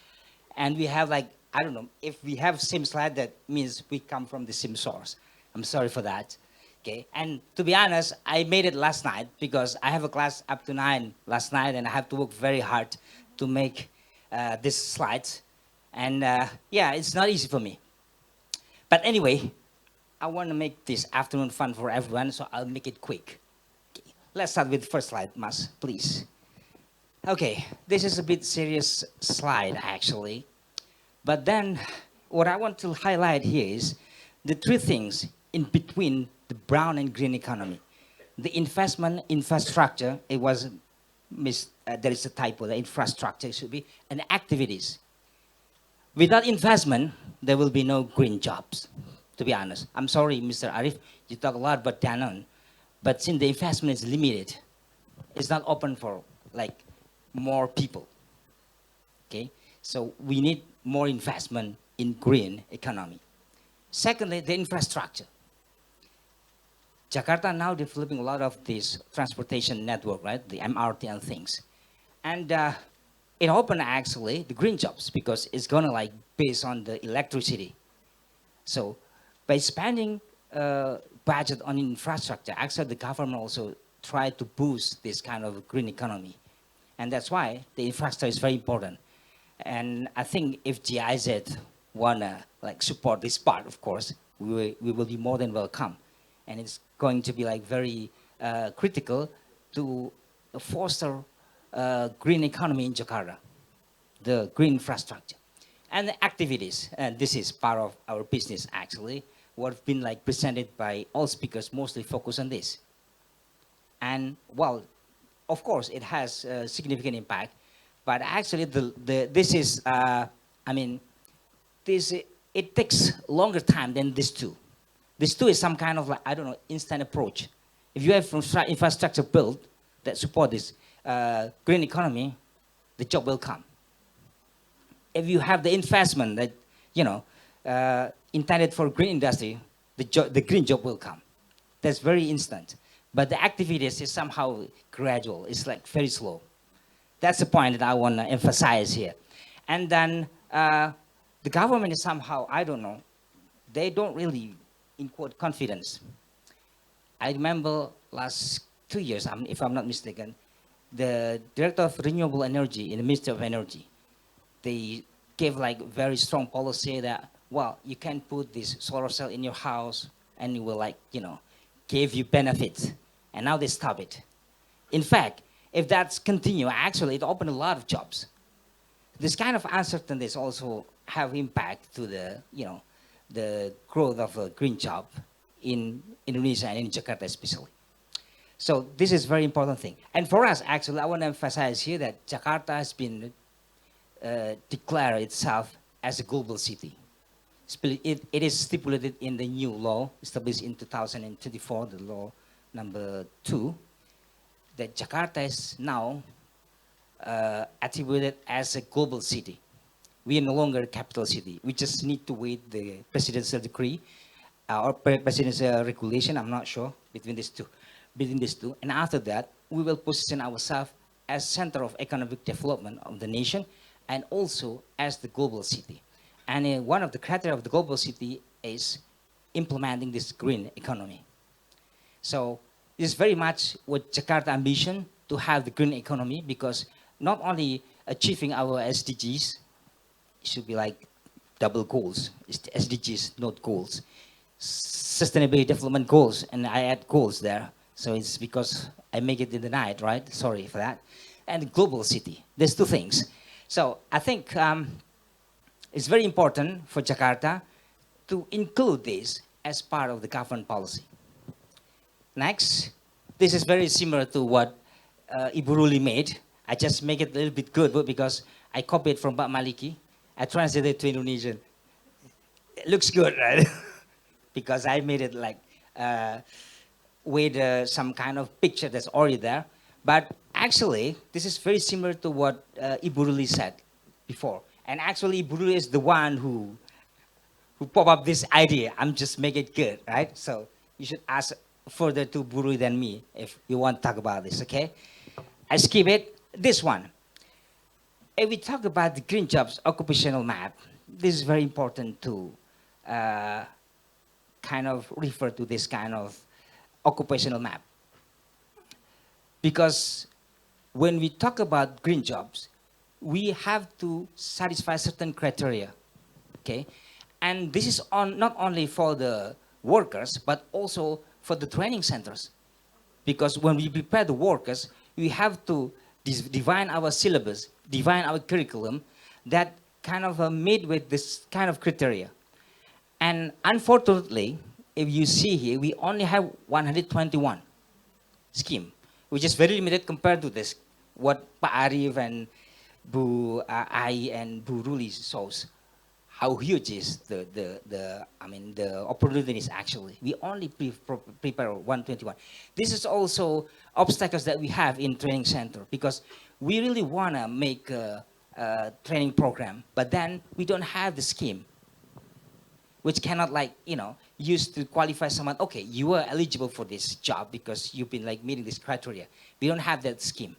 And we have like, I don't know, if we have same slide, that means we come from the same source. I'm sorry for that. Okay, and to be honest, I made it last night because I have a class up to 9 last night and I have to work very hard to make these slides. And yeah, it's not easy for me. But anyway, I want to make this afternoon fun for everyone, so I'll make it quick. Okay. Let's start with the first slide, Mas, please. Okay, this is a bit serious slide actually. But then what I want to highlight here is the three things in between the brown and green economy. The investment, infrastructure, it was, there is a typo, the infrastructure should be, and activities. Without investment, there will be no green jobs, to be honest. I'm sorry, Mr. Arif, you talk a lot about Danone. But since the investment is limited, it's not open for like more people. Okay, so we need more investment in green economy. Secondly, the infrastructure. Jakarta now developing a lot of this transportation network, right? The MRT and things. And it opened actually the green jobs because it's gonna like based on the electricity. So by spending budget on infrastructure, actually the government also tried to boost this kind of green economy. And that's why the infrastructure is very important. And I think if GIZ wanna like support this part, of course, we will be more than welcome. And it's going to be like very critical to foster green economy in Jakarta, the green infrastructure. And the activities, and this is part of our business actually, what have been like presented by all speakers mostly focus on this. And well, of course, it has a significant impact, but actually this is, I mean, this, it takes longer time than this two. This two is some kind of like, I don't know, instant approach. If you have infrastructure built that support this green economy, the job will come. If you have the investment that, you know, intended for green industry, the green job will come. That's very instant. But the activities is somehow gradual. It's like very slow. That's the point that I want to emphasize here. And then the government is somehow, I don't know, they don't really, in quote, confidence. I remember last 2 years, if I'm not mistaken, the director of renewable energy in the Ministry of Energy, they gave like very strong policy that, well, you can put this solar cell in your house and it will like, you know, give you benefits. And now they stop it. In fact, if that's continue, actually it opened a lot of jobs. This kind of uncertainties also have impact to the, you know, the growth of a green job in Indonesia and in Jakarta especially. So this is very important thing. And for us, actually, I want to emphasize here that Jakarta has been declared itself as a global city. It is stipulated in the new law established in 2024, the law number 2, that Jakarta is now attributed as a global city. We are no longer a capital city. We just need to wait the presidential decree or presidential regulation, I'm not sure, between these two. And after that, we will position ourselves as center of economic development of the nation and also as the global city. And one of the criteria of the global city is implementing this green economy. So it's very much what Jakarta ambition to have the green economy, because not only achieving our SDGs, it should be like double goals. It's the SDGs, not goals. Sustainability development goals, and I add goals there. So it's because I make it in the night, right? Sorry for that. And global city. There's two things. So I think it's very important for Jakarta to include this as part of the government policy. Next, this is very similar to what Ibu Ruli made. I just make it a little bit good because I copied from Pak Maliki. I translated it to Indonesian. It looks good, right? Because I made it like with some kind of picture that's already there. But actually, this is very similar to what Ibu Ruli said before. And actually, Ibu Ruli is the one who pop up this idea. I'm just making it good, right? So you should ask further to Ibu Ruli than me if you want to talk about this, okay? I skip it. This one. If we talk about the green jobs occupational map, this is very important to kind of refer to this kind of occupational map. Because when we talk about green jobs, we have to satisfy certain criteria, okay? And this is not only for the workers, but also for the training centers. Because when we prepare the workers, we have to define our syllabus, define our curriculum that kind of meet with this kind of criteria. And unfortunately, if you see here, we only have 121 scheme, which is very limited compared to this, what Pak Arif and Bu Ai and Bu Ruli shows. how huge is the opportunities actually. We only prepare 121. This is also obstacles that we have in training center because we really want to make a training program, but then we don't have the scheme, which cannot use to qualify someone. Okay, you are eligible for this job because you've been meeting this criteria. We don't have that scheme.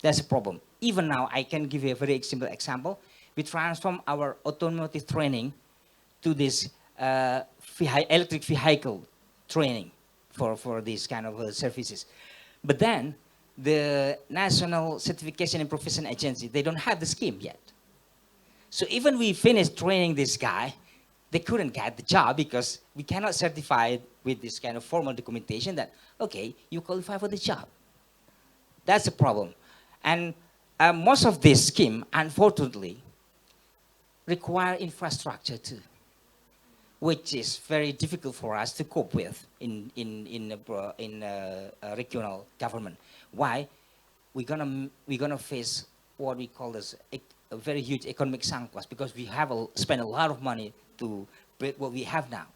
That's a problem. Even now, I can give you a very simple example. We transform our automotive training to this electric vehicle training for these kind of services. But then, the National Certification and Profession Agency, they don't have the scheme yet. So even we finished training this guy, they couldn't get the job because we cannot certify with this kind of formal documentation that, okay, you qualify for the job. That's the problem. And most of this scheme, unfortunately, require infrastructure too, which is very difficult for us to cope with in regional government. Why? We're gonna face what we call as a very huge economic sunk cost because we have spent a lot of money to build what we have now.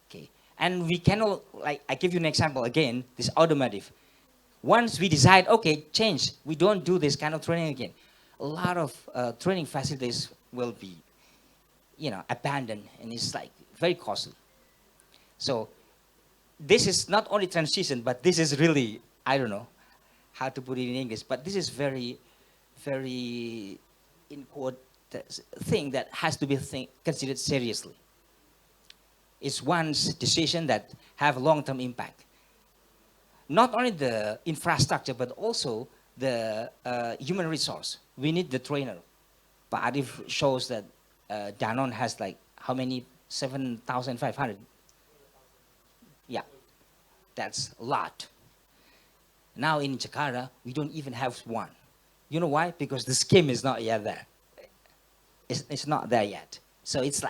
Okay, and we cannot I give you an example again. This automotive. Once we decide, okay, change, we don't do this kind of training again. A lot of training facilities will be, abandoned, and it's very costly. So this is not only transition, but this is really, I don't know how to put it in English, but this is very, very important thing that has to be considered seriously. It's one's decision that have long-term impact. Not only the infrastructure, but also the human resource. We need the trainer. But Arif shows that Danone has how many? 7,500. Yeah, that's a lot. Now in Jakarta, we don't even have one. You know why? Because the scheme is not yet there. It's not there yet. So it's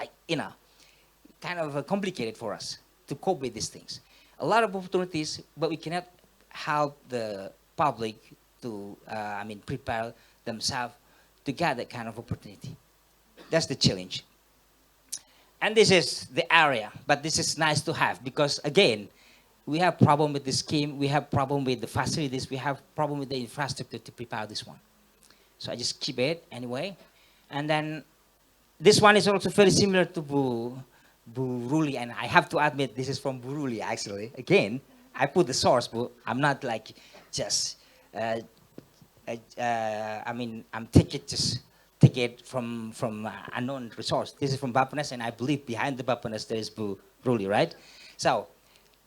kind of complicated for us to cope with these things. A lot of opportunities, but we cannot help the public to, prepare themselves to get that kind of opportunity. That's the challenge. And this is the area, but this is nice to have because again, we have problem with the scheme, we have problem with the facilities, we have problem with the infrastructure to prepare this one. So I just keep it anyway. And then this one is also very similar to Buruli, and I have to admit this is from Buruli actually. Again, I put the source, but I'm not just, I'm take it from unknown resource. This is from Bapanas, and I believe behind the Bapanas there is Buruli, right? So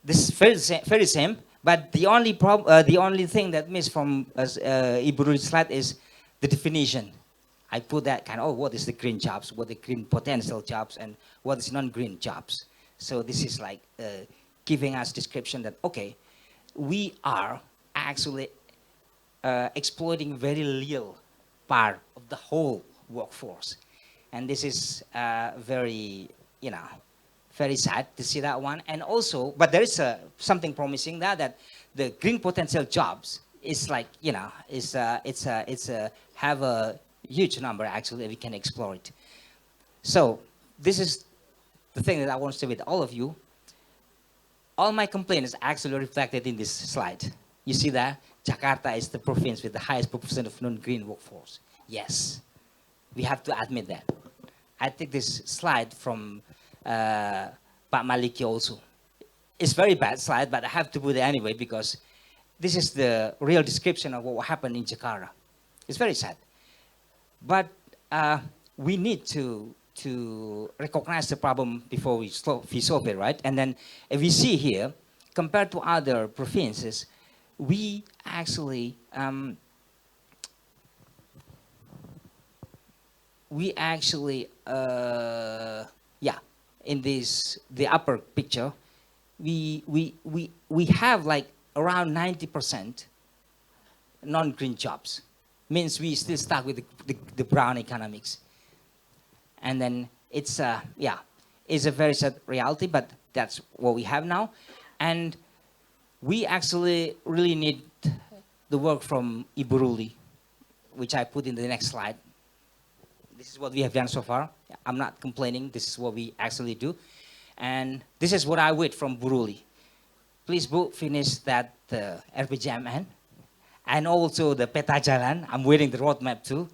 this is very same, but the only thing that missed from Iburuli's slide is the definition. I put that what is the green jobs, what are the green potential jobs, and what is non-green jobs. So this is giving us description that, okay, we are actually exploiting very little part of the whole workforce. And this is very, very sad to see that one. And also, but there is something promising that the green potential jobs is have a huge number actually we can explore it. So this is the thing that I want to say with all of you. All my complaints are actually reflected in this slide. You see that? Jakarta is the province with the highest proportion of non-green workforce. Yes, we have to admit that. I take this slide from Pak Maliki also. It's very bad slide, but I have to put it anyway because this is the real description of what happened in Jakarta. It's very sad. But we need to recognize the problem before we solve it, right? And then if we see here, compared to other provinces, we actually in the upper picture, we have around 90% non-green jobs. Means we still stuck with the brown economics. And then it's a very sad reality, but that's what we have now. And we actually really need the work from Iburuli, which I put in the next slide. This is what we have done so far. I'm not complaining. This is what we actually do. And this is what I wait from Buruli. Please, Bu, finish that RPJMN. And also the Peta Jalan. I'm waiting the roadmap too.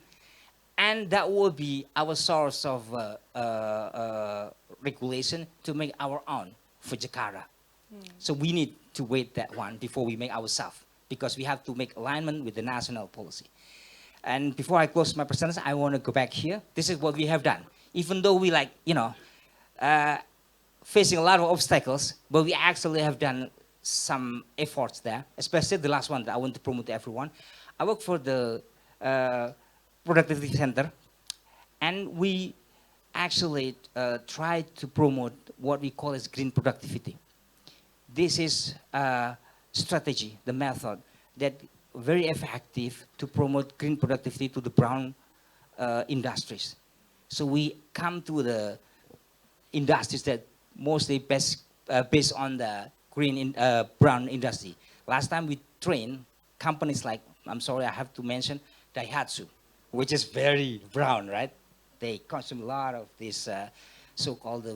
And that will be our source of regulation to make our own for Jakarta. So we need to wait that one before we make ourselves, because we have to make alignment with the national policy. And before I close my presentation, I want to go back here. This is what we have done. Even though we facing a lot of obstacles, but we actually have done some efforts there, especially the last one that I want to promote to everyone. I work for the Productivity Center, and we actually try to promote what we call as green productivity. This is a strategy, the method that very effective to promote green productivity to the brown industries. So we come to the industries that mostly based on the brown industry. Last time we trained companies like, I'm sorry, I have to mention Daihatsu, which is very brown, right? They consume a lot of this so-called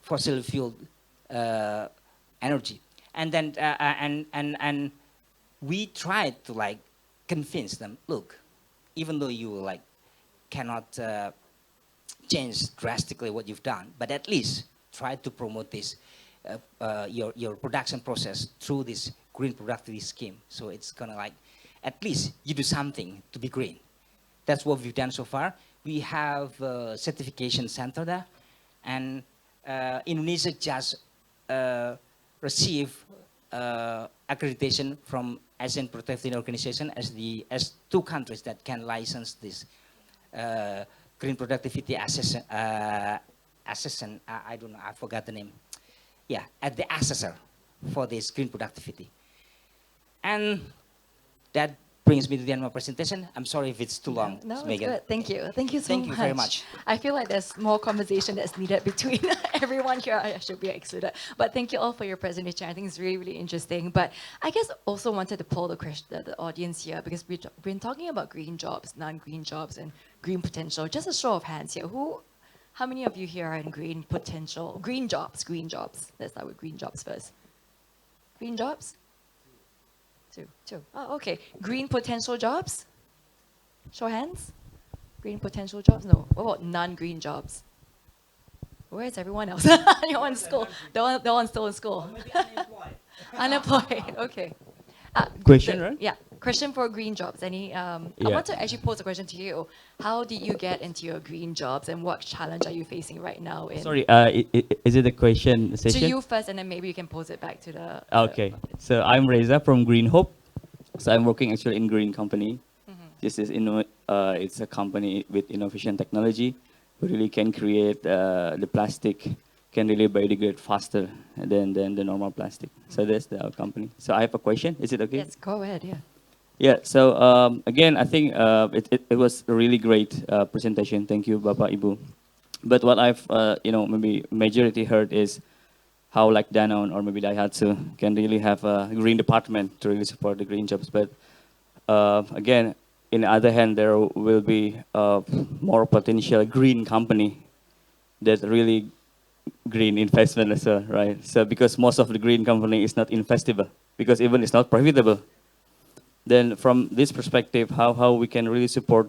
fossil fuel energy. And then and we tried to like convince them, look, even though you like cannot change drastically what you've done, but at least try to promote this your production process through this green productivity scheme. So it's gonna like at least you do something to be green. That's what we've done so far. We have a certification center there, and Indonesia just received accreditation from Asian Protective Organization as two countries that can license this green productivity assessment. I don't know, I forgot the name. Yeah, at the assessor for this green productivity. And that brings me to the end of my presentation. I'm sorry if it's too long, No, it's Megan. good. Thank you. Thank you so Thank much. you very much. I feel like there's more conversation that's needed between everyone here. I should be excluded. But thank you all for your presentation. I think it's really, really interesting. But I guess also wanted to poll the audience here, because we've been talking about green jobs, non-green jobs, and green potential. Just a show of hands here. How many of you here are in green potential, green jobs? Let's start with green jobs first. Green jobs? Two. Oh, okay. Green potential jobs? Show hands. Green potential jobs? No. What about non-green jobs? Where is everyone else? You're in school. The one's still in school. Unemployed. Okay. Question, right? Yeah. Question for green jobs. I want to actually pose a question to you. How did you get into your green jobs, and what challenge are you facing right now? Sorry, is it a question session? To you first, and then maybe you can pose it back to the. Okay, so I'm Reza from Green Hope. So I'm working actually in Green Company. This is it's a company with innovation technology. We really can create the plastic can really biodegrade faster than the normal plastic. So that's our company. So I have a question. Is it okay? Yes, go ahead. Yeah. Yeah. So again, I think it was a really great presentation. Thank you, Bapak Ibu. But what I've maybe majority heard is how like Danone or maybe Daihatsu can really have a green department to really support the green jobs. But again, in the other hand, there will be more potential green company that really green investment as well, right? So because most of the green company is not investable, because even it's not profitable. Then from this perspective, how we can really support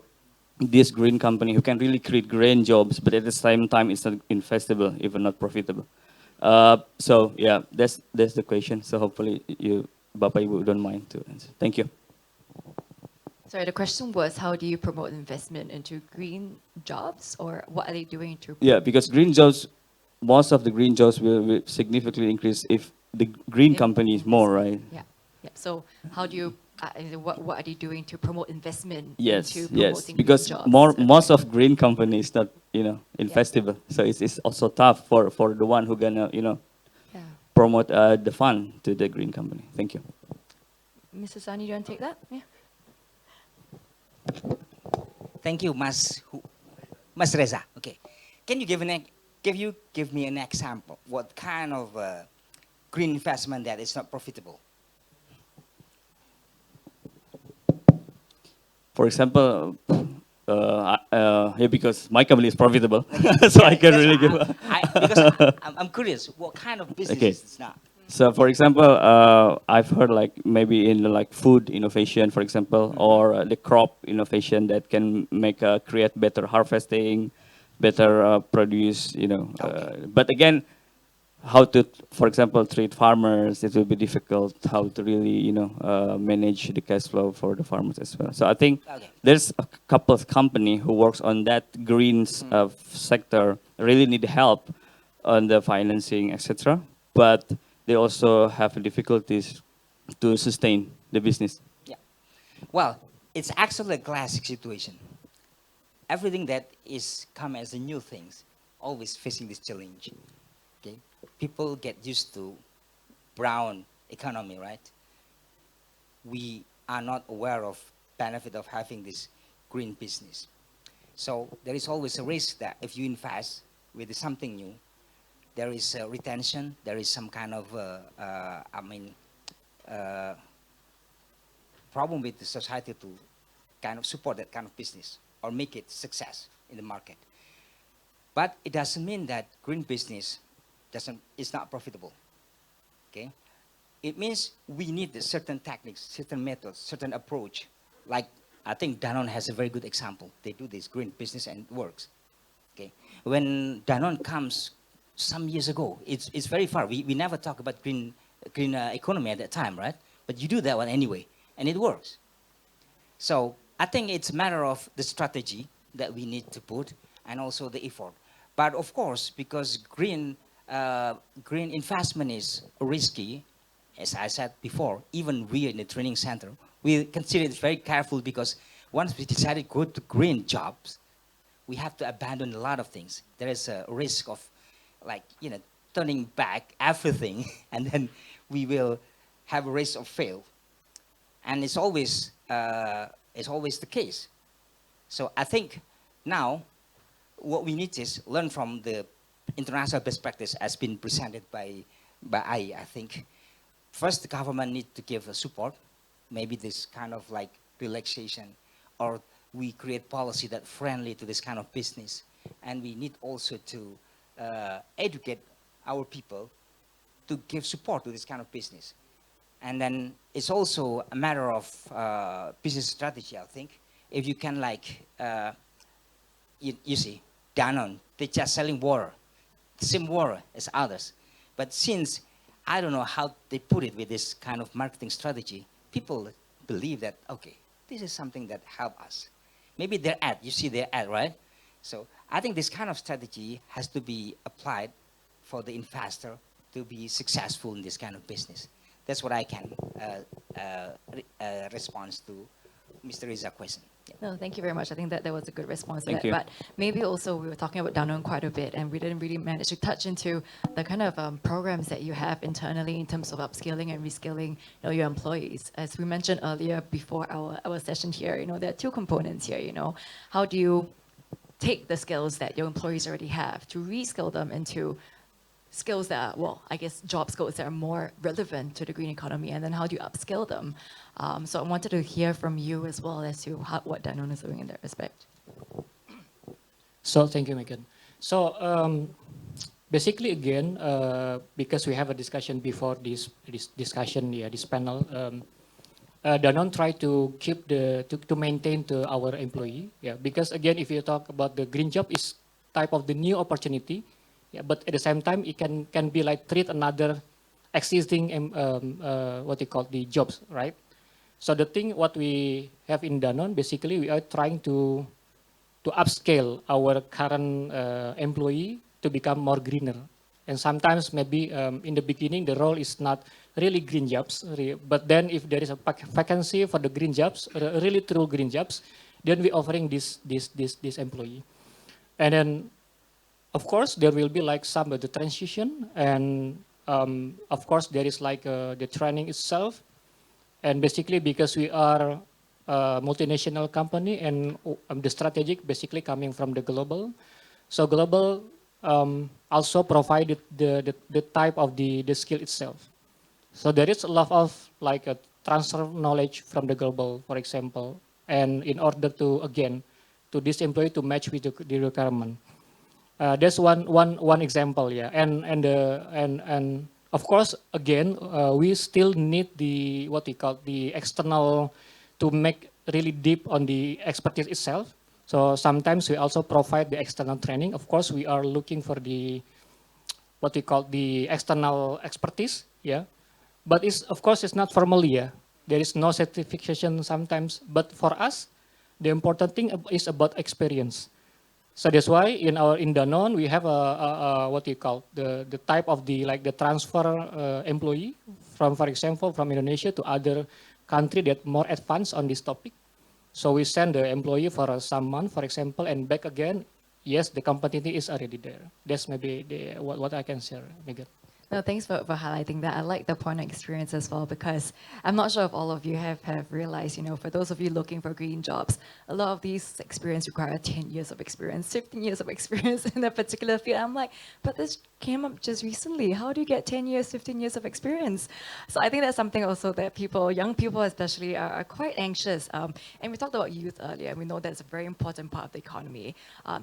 this green company who can really create green jobs, but at the same time it's not investable, even not profitable. So yeah, that's the question. So hopefully you, Bapak Ibu, don't mind to answer. Thank you. Sorry, the question was, how do you promote investment into green jobs, or what are they doing to? Yeah, because green jobs, most of the green jobs will significantly increase if the green company is more, right? Yeah. Yeah. So how do you? What are they doing to promote investment Yes, into yes. promoting Because green jobs? most of green companies not investable. So it's also tough for the one who gonna Yeah. promote the fund to the green company. Thank you. Mrs. Sani, do you want to take that? Yeah. Thank you, Mas Reza. Okay, can you give me an example? What kind of green investment that is not profitable? For example, yeah, because my company is profitable, so I can That's really why give. because I'm curious, what kind of business Okay. is this now? So, for example, I've heard like maybe in like food innovation, for example, or the crop innovation that can make create better harvesting, better produce. Okay. But again, how to, for example, treat farmers, it will be difficult. How to really, manage the cash flow for the farmers as well. So I think Okay. there's a couple of company who works on that green sector really need help on the financing, etc. But they also have difficulties to sustain the business. Yeah. Well, it's actually a classic situation. Everything that is come as a new things, always facing this challenge. Okay. People get used to brown economy, right? We are not aware of benefit of having this green business. So there is always a risk that if you invest with something new, there is retention, there is some kind of, uh, problem with the society to kind of support that kind of business or make it success in the market. But it doesn't mean that green business doesn't is not profitable. Okay, it means we need a certain techniques, certain methods, certain approach. Like I think Danone has a very good example. They do this green business and it works. Okay, when Danone comes some years ago, it's very far. We never talk about green economy at that time, right? But you do that one anyway, and it works. So I think it's a matter of the strategy that we need to put and also the effort. But of course, because green investment is risky, as I said before, even we in the training center, we consider it very careful because once we decided to go to green jobs, we have to abandon a lot of things. There is a risk of, like, turning back everything, and then we will have a risk of fail. And it's always the case. So I think now what we need is learn from the international best practice as been presented by I think first the government need to give a support, maybe this kind of like relaxation, or we create policy that friendly to this kind of business, and we need also to educate our people to give support to this kind of business. And then it's also a matter of business strategy, I think. If you can like, you see, Danone, they're just selling water, the same water as others. But since I don't know how they put it with this kind of marketing strategy, people believe that, okay, this is something that help us. Maybe their ad, you see their ad, right? So I think this kind of strategy has to be applied for the investor to be successful in this kind of business. That's what I can respond to Mr. Rizza's question. Yeah. No, thank you very much. I think that there was a good response to Thank that. you. But maybe also we were talking about Danone quite a bit, and we didn't really manage to touch into the kind of programs that you have internally in terms of upskilling and reskilling, your employees. As we mentioned earlier before our session here, there are two components here. How do you take the skills that your employees already have to reskill them into skills that are, well, I guess job skills that are more relevant to the green economy, and then how do you upskill them? So I wanted to hear from you as well as to what Danone is doing in that respect. So thank you, Megan. So basically, again, because we have a discussion before this discussion, this panel, Danone try to keep to maintain our employee, because again, if you talk about the green job is type of the new opportunity, but at the same time it can be like treat another existing what you call the jobs, right? So the thing what we have in Danone, basically we are trying to upscale our current employee to become more greener. And sometimes maybe in the beginning the role is not really green jobs, but then if there is a vacancy for the green jobs, really true green jobs, then we offering this employee. And then of course there will be like some of the transition, and of course there is like the training itself. And basically because we are a multinational company, and the strategic basically coming from the global. So global also provided the type of the skill itself. So there is a lot of like a transfer of knowledge from the global, for example. And in order to, again, to this employee to match with the requirement. That's one example, yeah. And of course, again, we still need the what we call the external to make really deep on the expertise itself. So sometimes we also provide the external training. Of course, we are looking for the what we call the external expertise, yeah. But it's of course it's not formally, yeah. There is no certification sometimes. But for us, the important thing is about experience. So that's why in Danone we have a what you call the type of the like the transfer employee from, for example, from Indonesia to other country that more advanced on this topic. So we send the employee for some month, for example, and back again. Yes, the competency is already there. That's maybe what I can share, Megan. No, thanks for highlighting that. I like the point of experience as well, because I'm not sure if all of you have realized, for those of you looking for green jobs, a lot of these experience require 10 years of experience, 15 years of experience in a particular field. I'm like, but this came up just recently. How do you get 10 years, 15 years of experience? So I think that's something also that people, young people especially, are quite anxious. And we talked about youth earlier, and we know that's a very important part of the economy,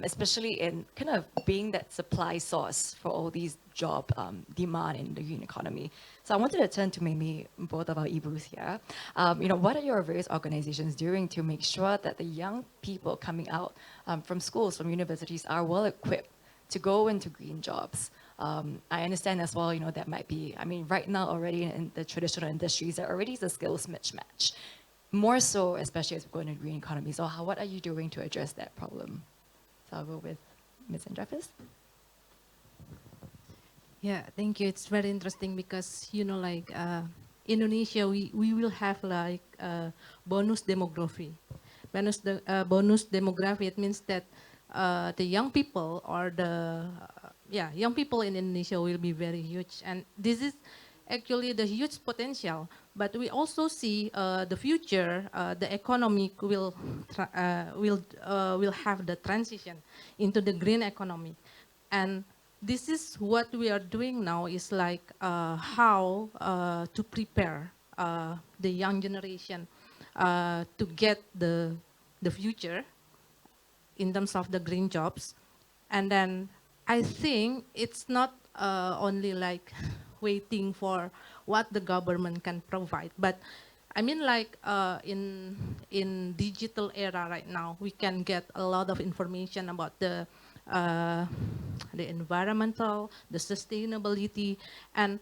especially in kind of being that supply source for all these job demand in the green economy. So I wanted to turn to maybe both of our Ibus here. What are your various organizations doing to make sure that the young people coming out from schools, from universities, are well equipped to go into green jobs? I understand as well, that might be, right now already in the traditional industries, there already is a skills mismatch. More so, especially as we go into green economy. So what are you doing to address that problem? So I'll go with Ms. Andrefis. Yeah, thank you. It's very interesting because, Indonesia, we will have like bonus demography. Bonus demography, it means that the young people or young people in Indonesia will be very huge. And this is actually the huge potential. But we also see the future, the economic will have the transition into the green economy. And this is what we are doing now, is like how to prepare the young generation to get the future in terms of the green jobs. And then I think it's not only like waiting for what the government can provide, but I mean, like in digital era right now, we can get a lot of information about the environmental, the sustainability, and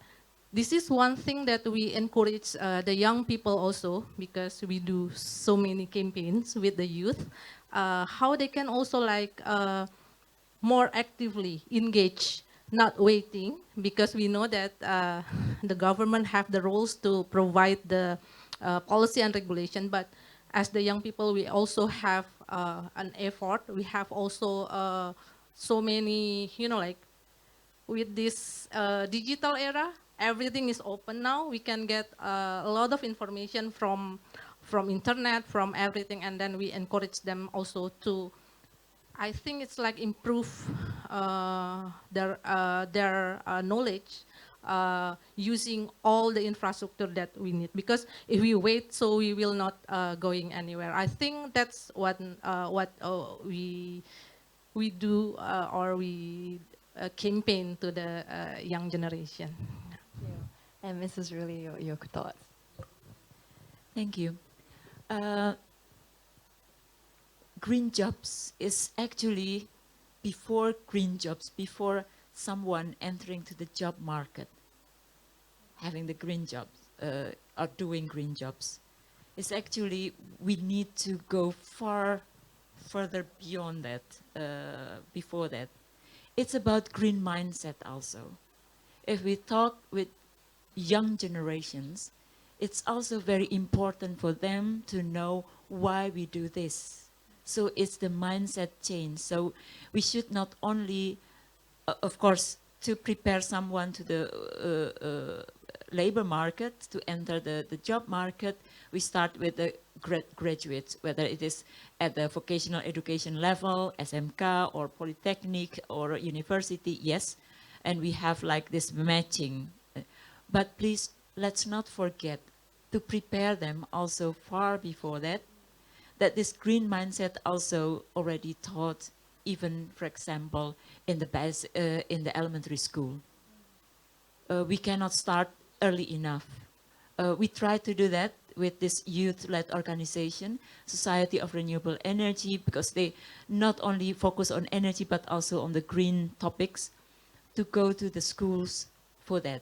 this is one thing that we encourage the young people also, because we do so many campaigns with the youth, how they can also like more actively engage, not waiting, because we know that the government have the roles to provide the policy and regulation, but as the young people, we also have an effort. We have also so many, like with this digital era, everything is open now. We can get a lot of information from internet, from everything, and then we encourage them also to, I think it's like improve their knowledge using all the infrastructure that we need. Because if we wait, so we will not going anywhere. I think that's what we do or we campaign to the young generation. And Mrs. Really, your thoughts? Thank you. Green jobs is actually before green jobs, before someone entering to the job market, having the green jobs or doing green jobs. It's actually, we need to go further beyond that, before that. It's about green mindset also. If we talk with young generations, it's also very important for them to know why we do this. So it's the mindset change. So we should not only, of course, to prepare someone to the labor market, to enter the job market, we start with the graduates, whether it is at the vocational education level, SMK or polytechnic or university, yes. And we have like this matching. But please, let's not forget to prepare them also far before that, that this green mindset also already taught, even for example, in the elementary school. We cannot start early enough. We try to do that with this youth-led organization, Society of Renewable Energy, because they not only focus on energy but also on the green topics, to go to the schools for that.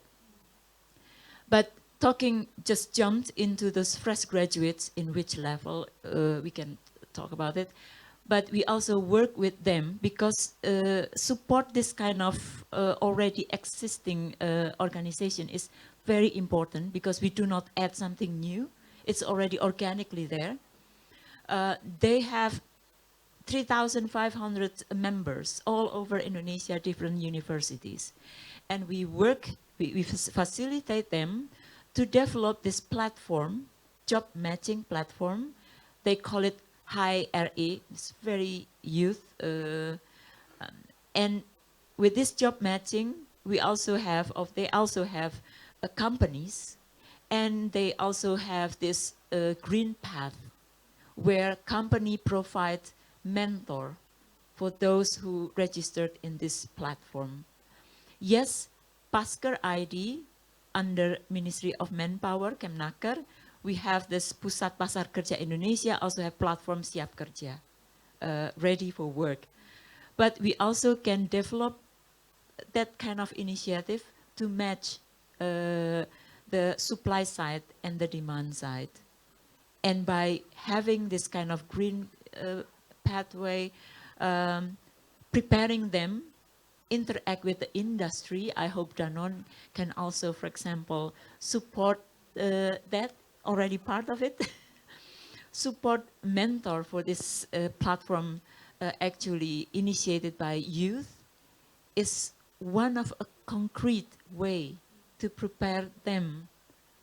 But talking just jumped into those fresh graduates, in which level we can talk about it. But we also work with them because support this kind of already existing organization is very important, because we do not add something new. It's already organically there. They have 3,500 members all over Indonesia, different universities. And we work, we facilitate them to develop this platform, job matching platform. They call it High RE, it's very youth. And with this job matching, they also have companies, and they also have this green path, where company provide mentor for those who registered in this platform. Yes, Pasker ID under Ministry of Manpower, Kemnaker, we have this Pusat Pasar Kerja Indonesia, also have platform Siap Kerja, ready for work. But we also can develop that kind of initiative to match the supply side and the demand side. And by having this kind of green pathway, preparing them, interact with the industry, I hope Danone can also, for example, support that, already part of it, support mentor for this platform actually initiated by youth, is one of a concrete way to prepare them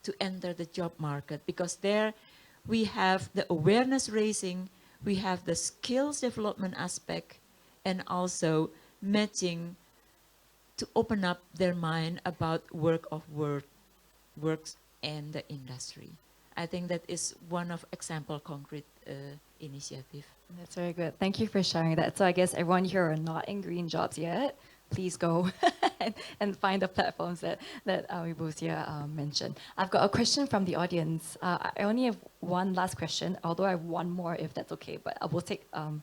to enter the job market, because there we have the awareness raising, we have the skills development aspect, and also matching to open up their mind about works and the industry. I think that is one of example concrete initiative. That's very good. Thank you for sharing that. So I guess everyone here are not in green jobs yet. Please go and find the platforms that Wibusia mentioned. I've got a question from the audience. I only have one last question, although I have one more if that's okay, but I will take the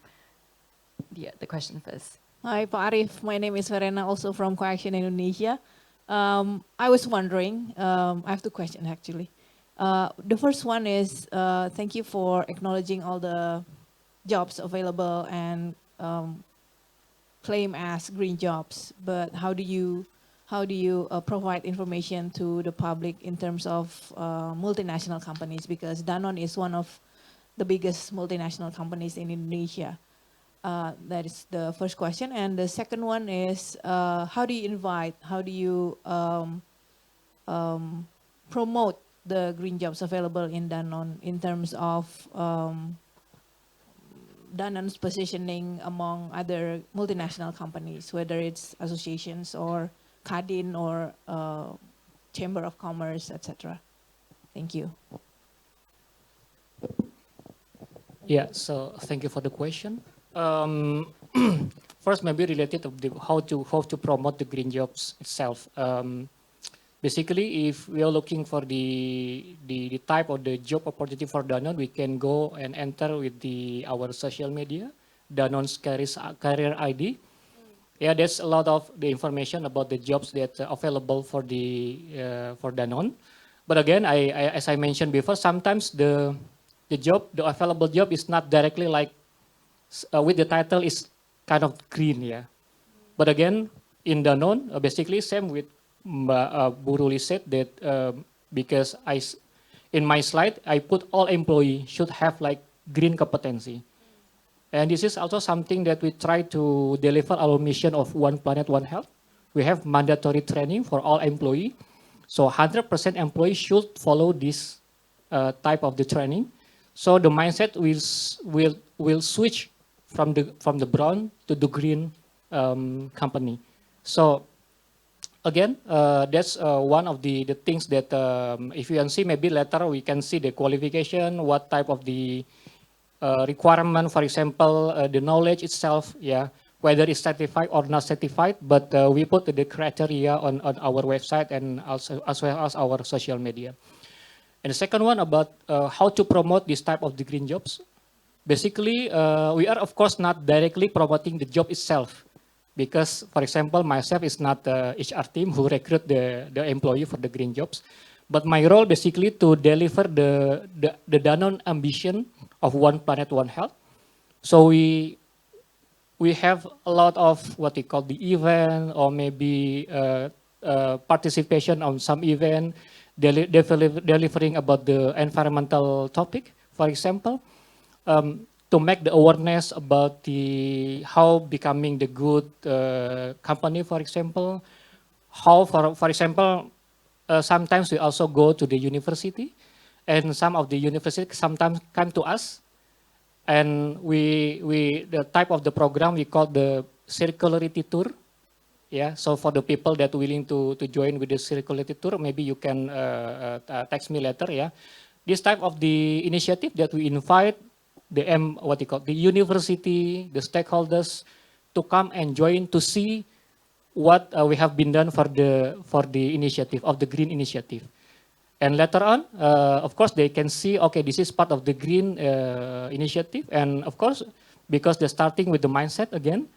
question first. Hi, Pak Arif. My name is Verena, also from Coaction Indonesia. I was wondering, I have two questions actually. The first one is, thank you for acknowledging all the jobs available and claim as green jobs, but how do you provide information to the public in terms of multinational companies? Because Danone is one of the biggest multinational companies in Indonesia. That is the first question. And the second one is, how do you promote the green jobs available in Danone in terms of Danone's positioning among other multinational companies, whether it's associations or Kadin or Chamber of Commerce, etc. Thank you. Yeah, so thank you for the question. First, maybe related to how to promote the green jobs itself. Basically, if we are looking for the type of the job opportunity for Danone, we can go and enter with our social media, Danone's career ID. Yeah, there's a lot of the information about the jobs that are available for Danone. But again, as I mentioned before, sometimes the available job is not directly like with the title is kind of green, yeah. But again, in Danone, basically same with Bu Ruli said that because in my slide I put all employee should have like green competency, and this is also something that we try to deliver our mission of One Planet One Health. We have mandatory training for all employee, so 100% employees should follow this type of the training. So the mindset will switch from the brown to the green company. So again, that's one of the things that if you can see, maybe later we can see the qualification, what type of the requirement, for example, the knowledge itself, yeah, whether it's certified or not certified, but we put the criteria on our website and also as well as our social media. And the second one about how to promote this type of the green jobs. Basically, we are of course not directly promoting the job itself, because, for example, myself is not the HR team who recruit the employee for the green jobs, but my role basically to deliver the Danone ambition of One Planet, One Health. So we have a lot of what we call the event, or maybe participation on some event, delivering about the environmental topic, for example, to make the awareness about the how becoming the good company, for example, how for example, sometimes we also go to the university, and some of the university sometimes come to us, and we the type of the program we call the circularity tour. Yeah, so for the people that willing to join with the circularity tour, maybe you can text me later. Yeah, this type of the initiative that we invite the what you call the university, the stakeholders to come and join to see what we have been done for the initiative of the green initiative. And later on, of course, they can see, okay, this is part of the green initiative. And of course, because they're starting with the mindset again,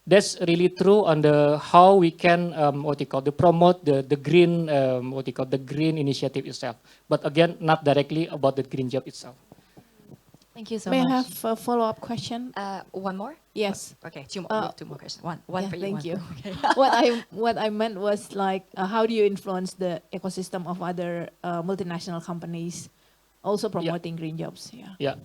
that's really true on the how we can what you call the promote the green what you call the green initiative itself. But again, not directly about the green job itself. Thank you so May I much. have a follow-up question? One more? Yes. Okay, two more. Uh, We have two more questions. One Yeah, for you. thank one you. for me. What I meant was like, how do you influence the ecosystem of other multinational companies also promoting green jobs? Yeah. Yeah.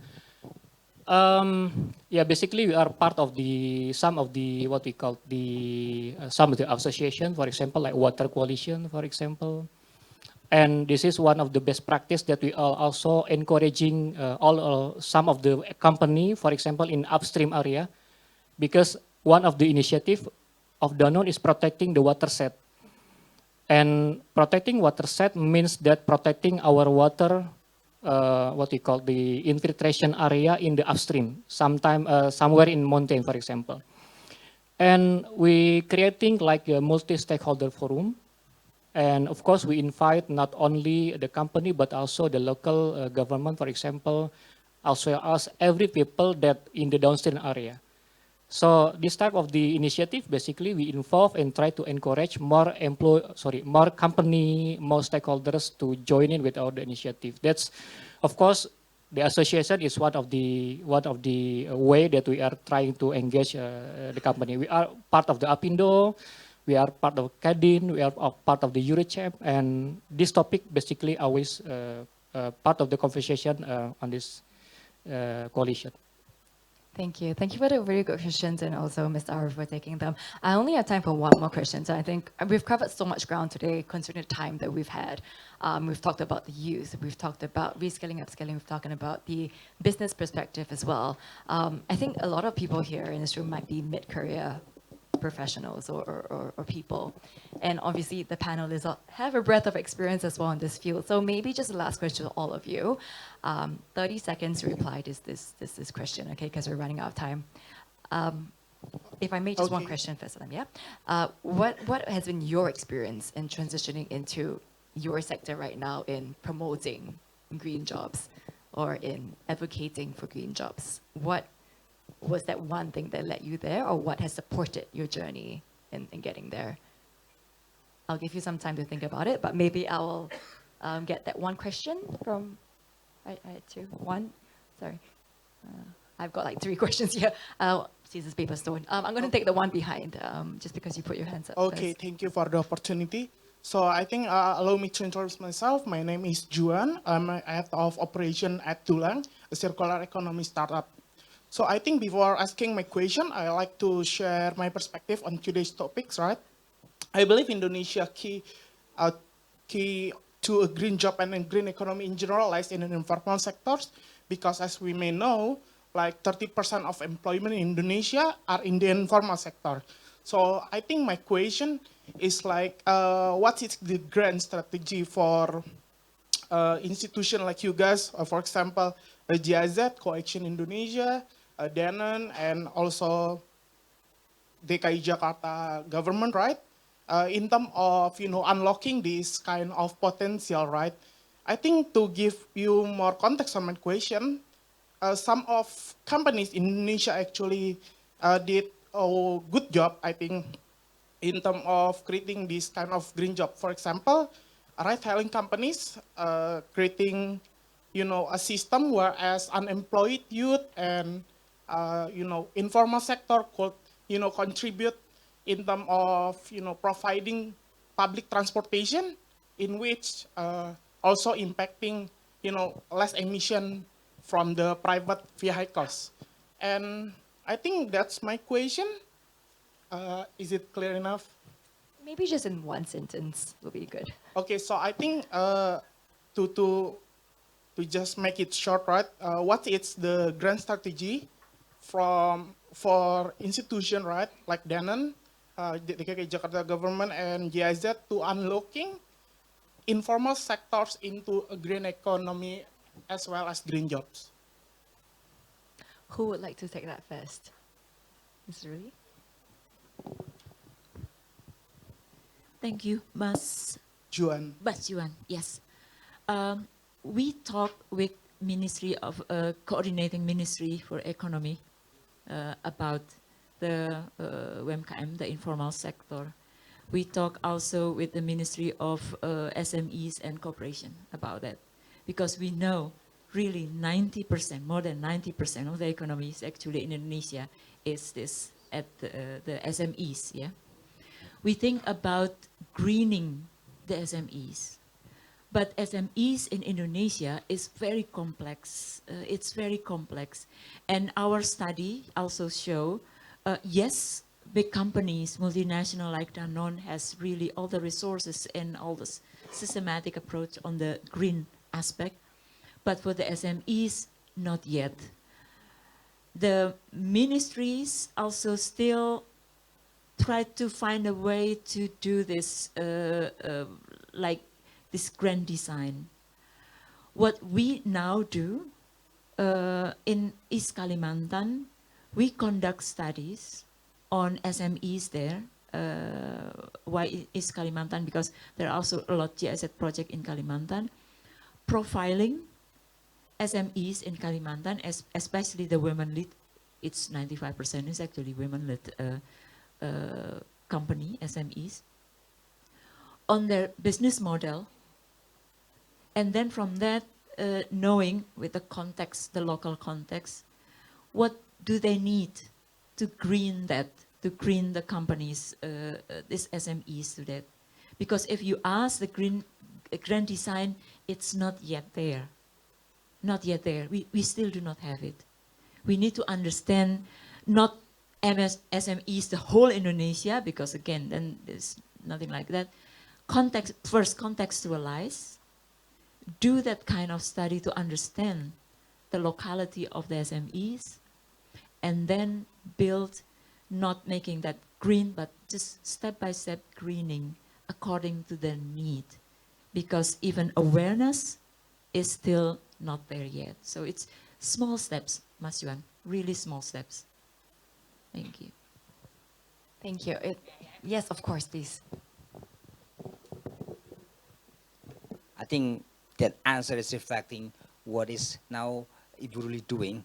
Yeah, basically we are part of the some of the what we call the some of the association, for example, like Water Coalition, for example. And this is one of the best practice that we are also encouraging some of the company, for example, in upstream area, because one of the initiative of Danone is protecting the water set. And protecting water set means that protecting our water, what we call the infiltration area in the upstream, sometime somewhere in mountain, for example. And we creating like a multi-stakeholder forum. And of course, we invite not only the company, but also the local government, for example, as well as every people that in the downstream area. So this type of the initiative, basically we involve and try to encourage more more company, more stakeholders to join in with our initiative. That's, of course, the association is one of the way that we are trying to engage the company. We are part of the Apindo, we are part of CADIN, we are part of the EuroChap, and this topic basically always part of the conversation on this coalition. Thank you. Thank you for the very good questions, and also Mr. Arif for taking them. I only have time for one more question. So I think we've covered so much ground today considering the time that we've had. We've talked about the youth, we've talked about reskilling, upskilling, we've talked about the business perspective as well. I think a lot of people here in this room might be mid-career professionals or people. And obviously the panelists have a breadth of experience as well in this field. So maybe just the last question to all of you. 30 seconds to reply to this question, okay, because we're running out of time. If I may, just one question first, yeah? What has been your experience in transitioning into your sector right now in promoting green jobs or in advocating for green jobs? What was that one thing that led you there, or what has supported your journey in getting there? I'll give you some time to think about it, but maybe I will get that one question from, I had two, one, sorry. I've got like 3 questions here. Scissors, paper, stone. I'm going to take the one behind, just because you put your hands up Okay, first. thank you for the opportunity. So I think, allow me to introduce myself. My name is Juan. I'm head of operation at Tulang, a circular economy startup. So I think before asking my question, I like to share my perspective on today's topics, right? I believe Indonesia key to a green job and a green economy in general lies in the informal sectors, because as we may know, like 30% of employment in Indonesia are in the informal sector. So I think my question is like, what is the grand strategy for institution like you guys, for example, GIZ, Coaction Indonesia, Danone, and also DKI Jakarta government, right? In terms of unlocking this kind of potential, right? I think to give you more context on my question, some of companies in Indonesia actually did a good job, I think, in terms of creating this kind of green job. For example, ride-hailing companies creating, a system whereas unemployed youth and, informal sector could, contribute in terms of, providing public transportation in which also impacting, less emission from the private vehicles. And I think that's my question. Is it clear enough? Maybe just in one sentence will be good. Okay, so I think to to just make it short, right? What is the grand strategy for institution, right, like Danone, DKI Jakarta government, and GIZ to unlocking informal sectors into a green economy as well as green jobs? Who would like to take that first? Mr. Lee? Thank you, Mas Juan. Juan. Yes. We talked with Ministry of Coordinating Ministry for Economy about the UMKM, the informal sector. We talk also with the Ministry of SMEs and Cooperation about that, because we know really 90%, more than 90% of the economy is actually in Indonesia is this at the SMEs, yeah. We think about greening the SMEs, but SMEs in Indonesia is very complex. It's very complex, and our study also show, yes, big companies, multinational like Danone has really all the resources and all this systematic approach on the green aspect, but for the SMEs, not yet. The ministries also still try to find a way to do this, like this grand design. What we now do in East Kalimantan, we conduct studies on SMEs there. Why East Kalimantan? Because there are also a lot GIZ project in Kalimantan, profiling SMEs in Kalimantan, especially the women-led. It's 95% is actually women-led company, SMEs, on their business model. And then from that, knowing with the context, the local context, what do they need to green that, to green the companies, these SMEs to that. Because if you ask the grand design, it's not yet there. Not yet there. We still do not have it. We need to understand not SMEs, the whole Indonesia, because again, then there's nothing like that. Context, first contextualize, do that kind of study to understand the locality of the SMEs, and then build, not making that green, but just step-by-step greening according to their need. Because even awareness is still not there yet. So it's small steps, Mas Yuan, really small steps. Thank you. Thank you. Yes, of course, please. I think that answer is reflecting what is now Ibu doing,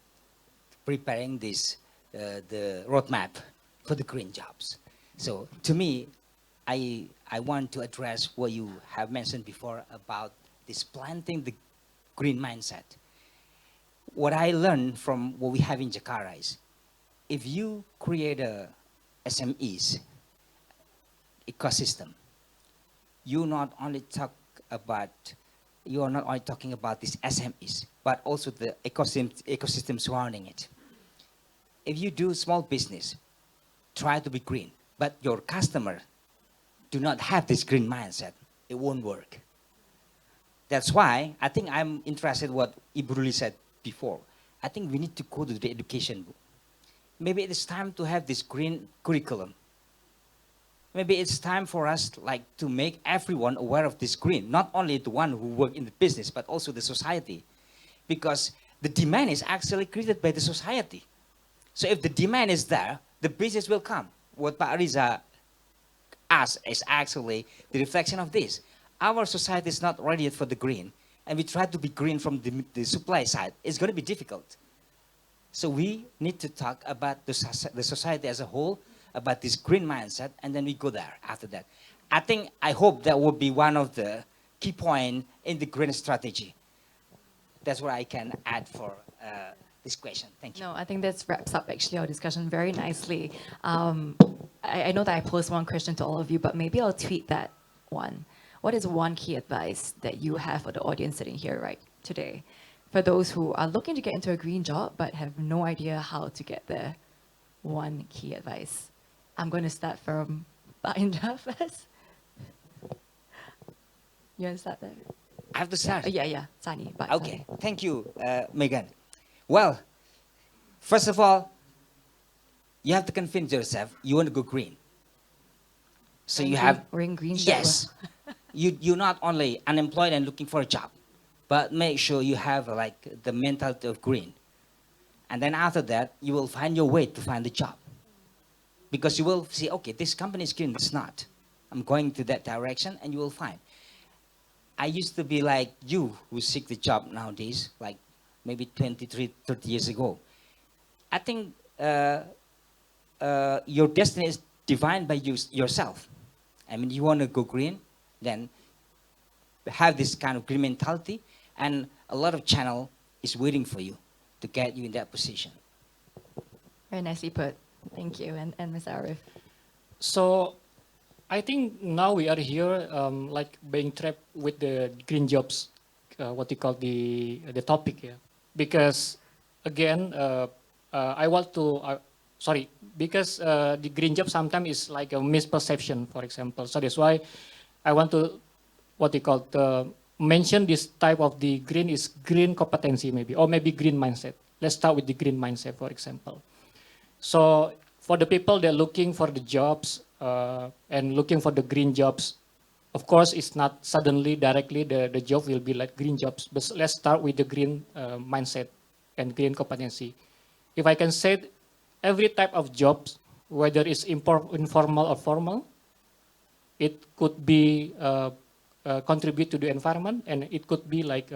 preparing this, the roadmap for the green jobs. So to me, I want to address what you have mentioned before about this planting the green mindset. What I learned from what we have in Jakarta is, if you create a SMEs ecosystem, you not only talk about, you are not only talking about these SMEs, but also the ecosystem surrounding it. If you do small business, try to be green, but your customer do not have this green mindset, it won't work. That's why I think I'm interested in what Ibu Ruli said before. I think we need to go to the education. Maybe it's time to have this green curriculum. Maybe it's time for us to make everyone aware of this green, not only the one who work in the business, but also the society. Because the demand is actually created by the society. So if the demand is there, the business will come. What Pak Riza asked is actually the reflection of this. Our society is not ready yet for the green, and we try to be green from the supply side. It's going to be difficult. So we need to talk about the society as a whole, about this green mindset, and then we go there after that. I hope that will be one of the key points in the green strategy. That's what I can add for this question. Thank you. No, I think this wraps up actually our discussion very nicely. I know that I posed one question to all of you, but maybe I'll tweak that one. What is one key advice that you have for the audience sitting here right today? For those who are looking to get into a green job but have no idea how to get there, one key advice. I'm going to start from Pak Indra first. You want to start there? I have to start. Yeah, Sani. Pak Okay, Sani. thank you, Megan. Well, first of all, you have to convince yourself you want to go green. So you have, We're in green. yes, you're not only unemployed and looking for a job, but make sure you have like the mentality of green. And then after that, you will find your way to find the job. Because you will see, okay, this company is green, it's not. I'm going to that direction, and you will find. I used to be like you who seek the job nowadays, like maybe 23, 30 years ago. I think your destiny is defined by yourself. I mean, you want to go green, then have this kind of green mentality, and a lot of channel is waiting for you to get you in that position. Very nicely put. Thank you. And Ms. Arif. So I think now we are here like being trapped with the green jobs, what you call the topic here. Because again, I want to, sorry, because the green job sometimes is like a misperception, for example. So that's why I want to, what you call mention this type of the green is green competency maybe, or maybe green mindset. Let's start with the green mindset, for example. So for the people that are looking for the jobs and looking for the green jobs, of course, it's not suddenly directly the job will be like green jobs, but let's start with the green mindset and green competency. If I can say every type of jobs, whether it's informal or formal, it could be contribute to the environment, and it could be like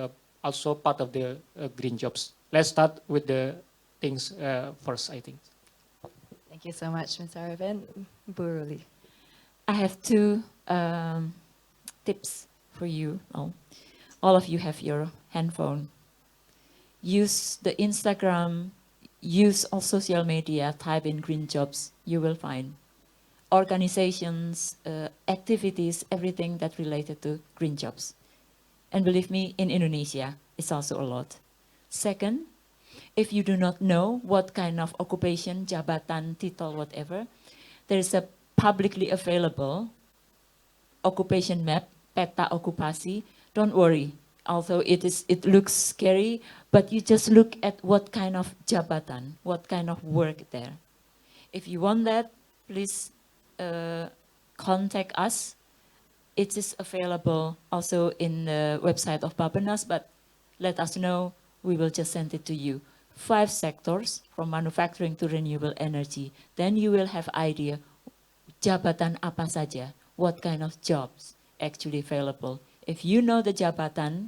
also part of the green jobs. Let's start with the things first, I think. Thank you so much, Ms. Arif and Buruli. I have two tips for you. All of you have your handphone. Use the Instagram, use all social media, type in green jobs, you will find organizations, activities, everything that related to green jobs. And believe me, in Indonesia, it's also a lot. Second, if you do not know what kind of occupation, jabatan, title, whatever, there is a publicly available occupation map, peta okupasi. Don't worry. Although it looks scary, but you just look at what kind of jabatan, what kind of work there. If you want that, please contact us. It is available also in the website of Bapenas, but let us know. We will just send it to you. 5 sectors, from manufacturing to renewable energy. Then you will have idea, jabatan apa saja, what kind of jobs actually available. If you know the jabatan,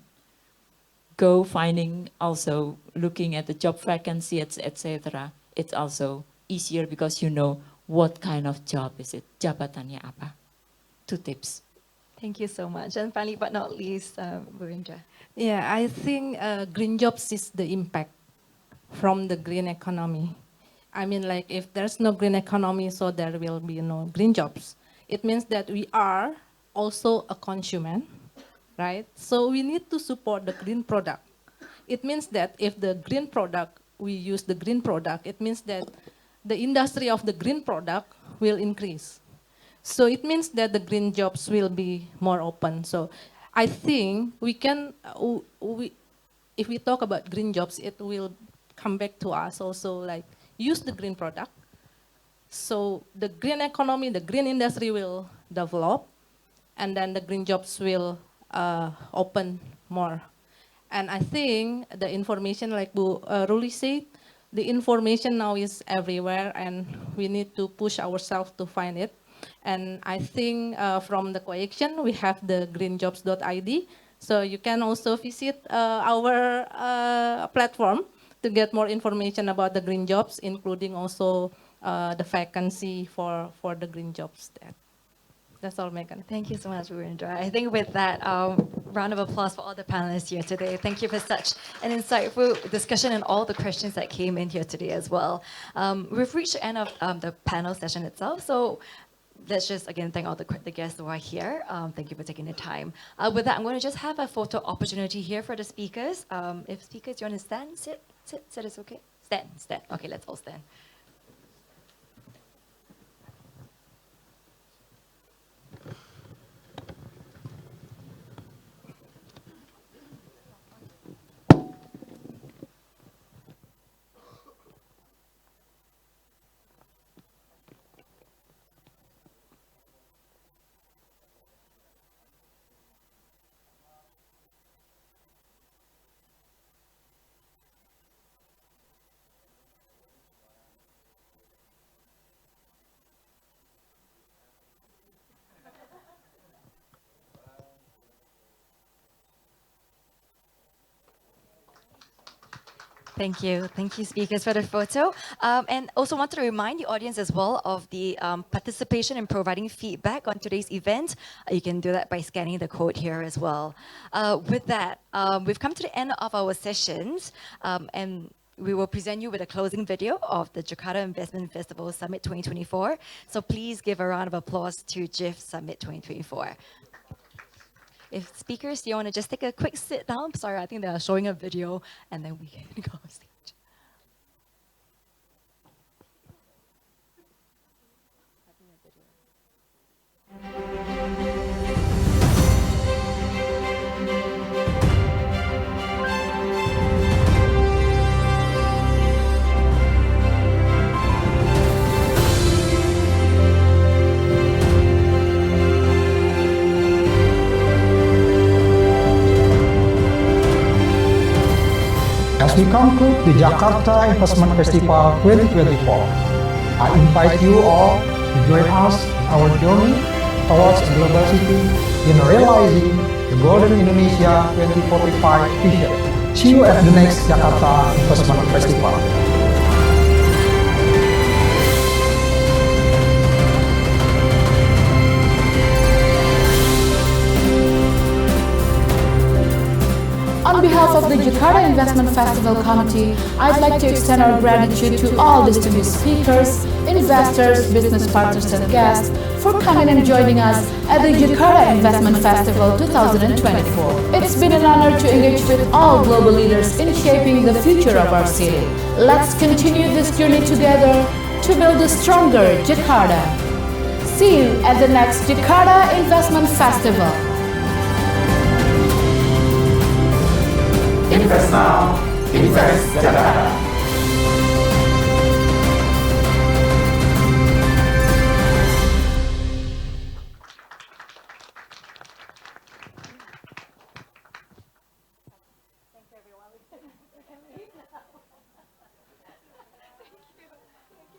go finding also looking at the job vacancy, etc. It's also easier because you know what kind of job is it, jabatannya apa. 2 tips. Thank you so much. And finally, but not least, Burindra. Yeah, I think green jobs is the impact from the green economy. I mean, like if there's no green economy, so there will be no green jobs. It means that we are also a consumer, right? So we need to support the green product. It means that if the green product, we use the green product, it means that the industry of the green product will increase. So it means that the green jobs will be more open. So I think we can, if we talk about green jobs, it will come back to us also like use the green product. So the green economy, the green industry will develop, and then the green jobs will open more. And I think the information, like Bu Ruli said, the information now is everywhere, and we need to push ourselves to find it. And I think from the collection, we have the greenjobs.id. So you can also visit our platform to get more information about the green jobs, including also the vacancy for the green jobs there. That's all, Megan. Thank you so much, Virendra. I think with that, round of applause for all the panelists here today. Thank you for such an insightful discussion and all the questions that came in here today as well. We've reached the end of the panel session itself, so let's just again thank all the guests who are here. Thank you for taking the time. With that, I'm going to just have a photo opportunity here for the speakers. If speakers, you want to stand, sit, it's okay? Stand. Okay, let's all stand. Thank you. Thank you, speakers, for the photo. And also wanted to remind the audience as well of the participation in providing feedback on today's event. You can do that by scanning the code here as well. With that, we've come to the end of our sessions, and we will present you with a closing video of the Jakarta Investment Festival Summit 2024. So please give a round of applause to JIF Summit 2024. If speakers, do you want to just take a quick sit down? Sorry, I think they are showing a video, and then we can go on stage. As we conclude the Jakarta Investment Festival 2024, I invite you all to join us in our journey towards a global city in realizing the Golden Indonesia 2045 vision. See you at the next Jakarta Investment Festival. On behalf of the Jakarta Investment Festival Committee, I'd like to extend our gratitude to all distinguished speakers, investors, business partners and guests for coming and joining us at the Jakarta Investment Festival 2024. It's been an honor to engage with all global leaders in shaping the future of our city. Let's continue this journey together to build a stronger Jakarta. See you at the next Jakarta Investment Festival. Invest now, invest Jakarta. Thanks, everyone.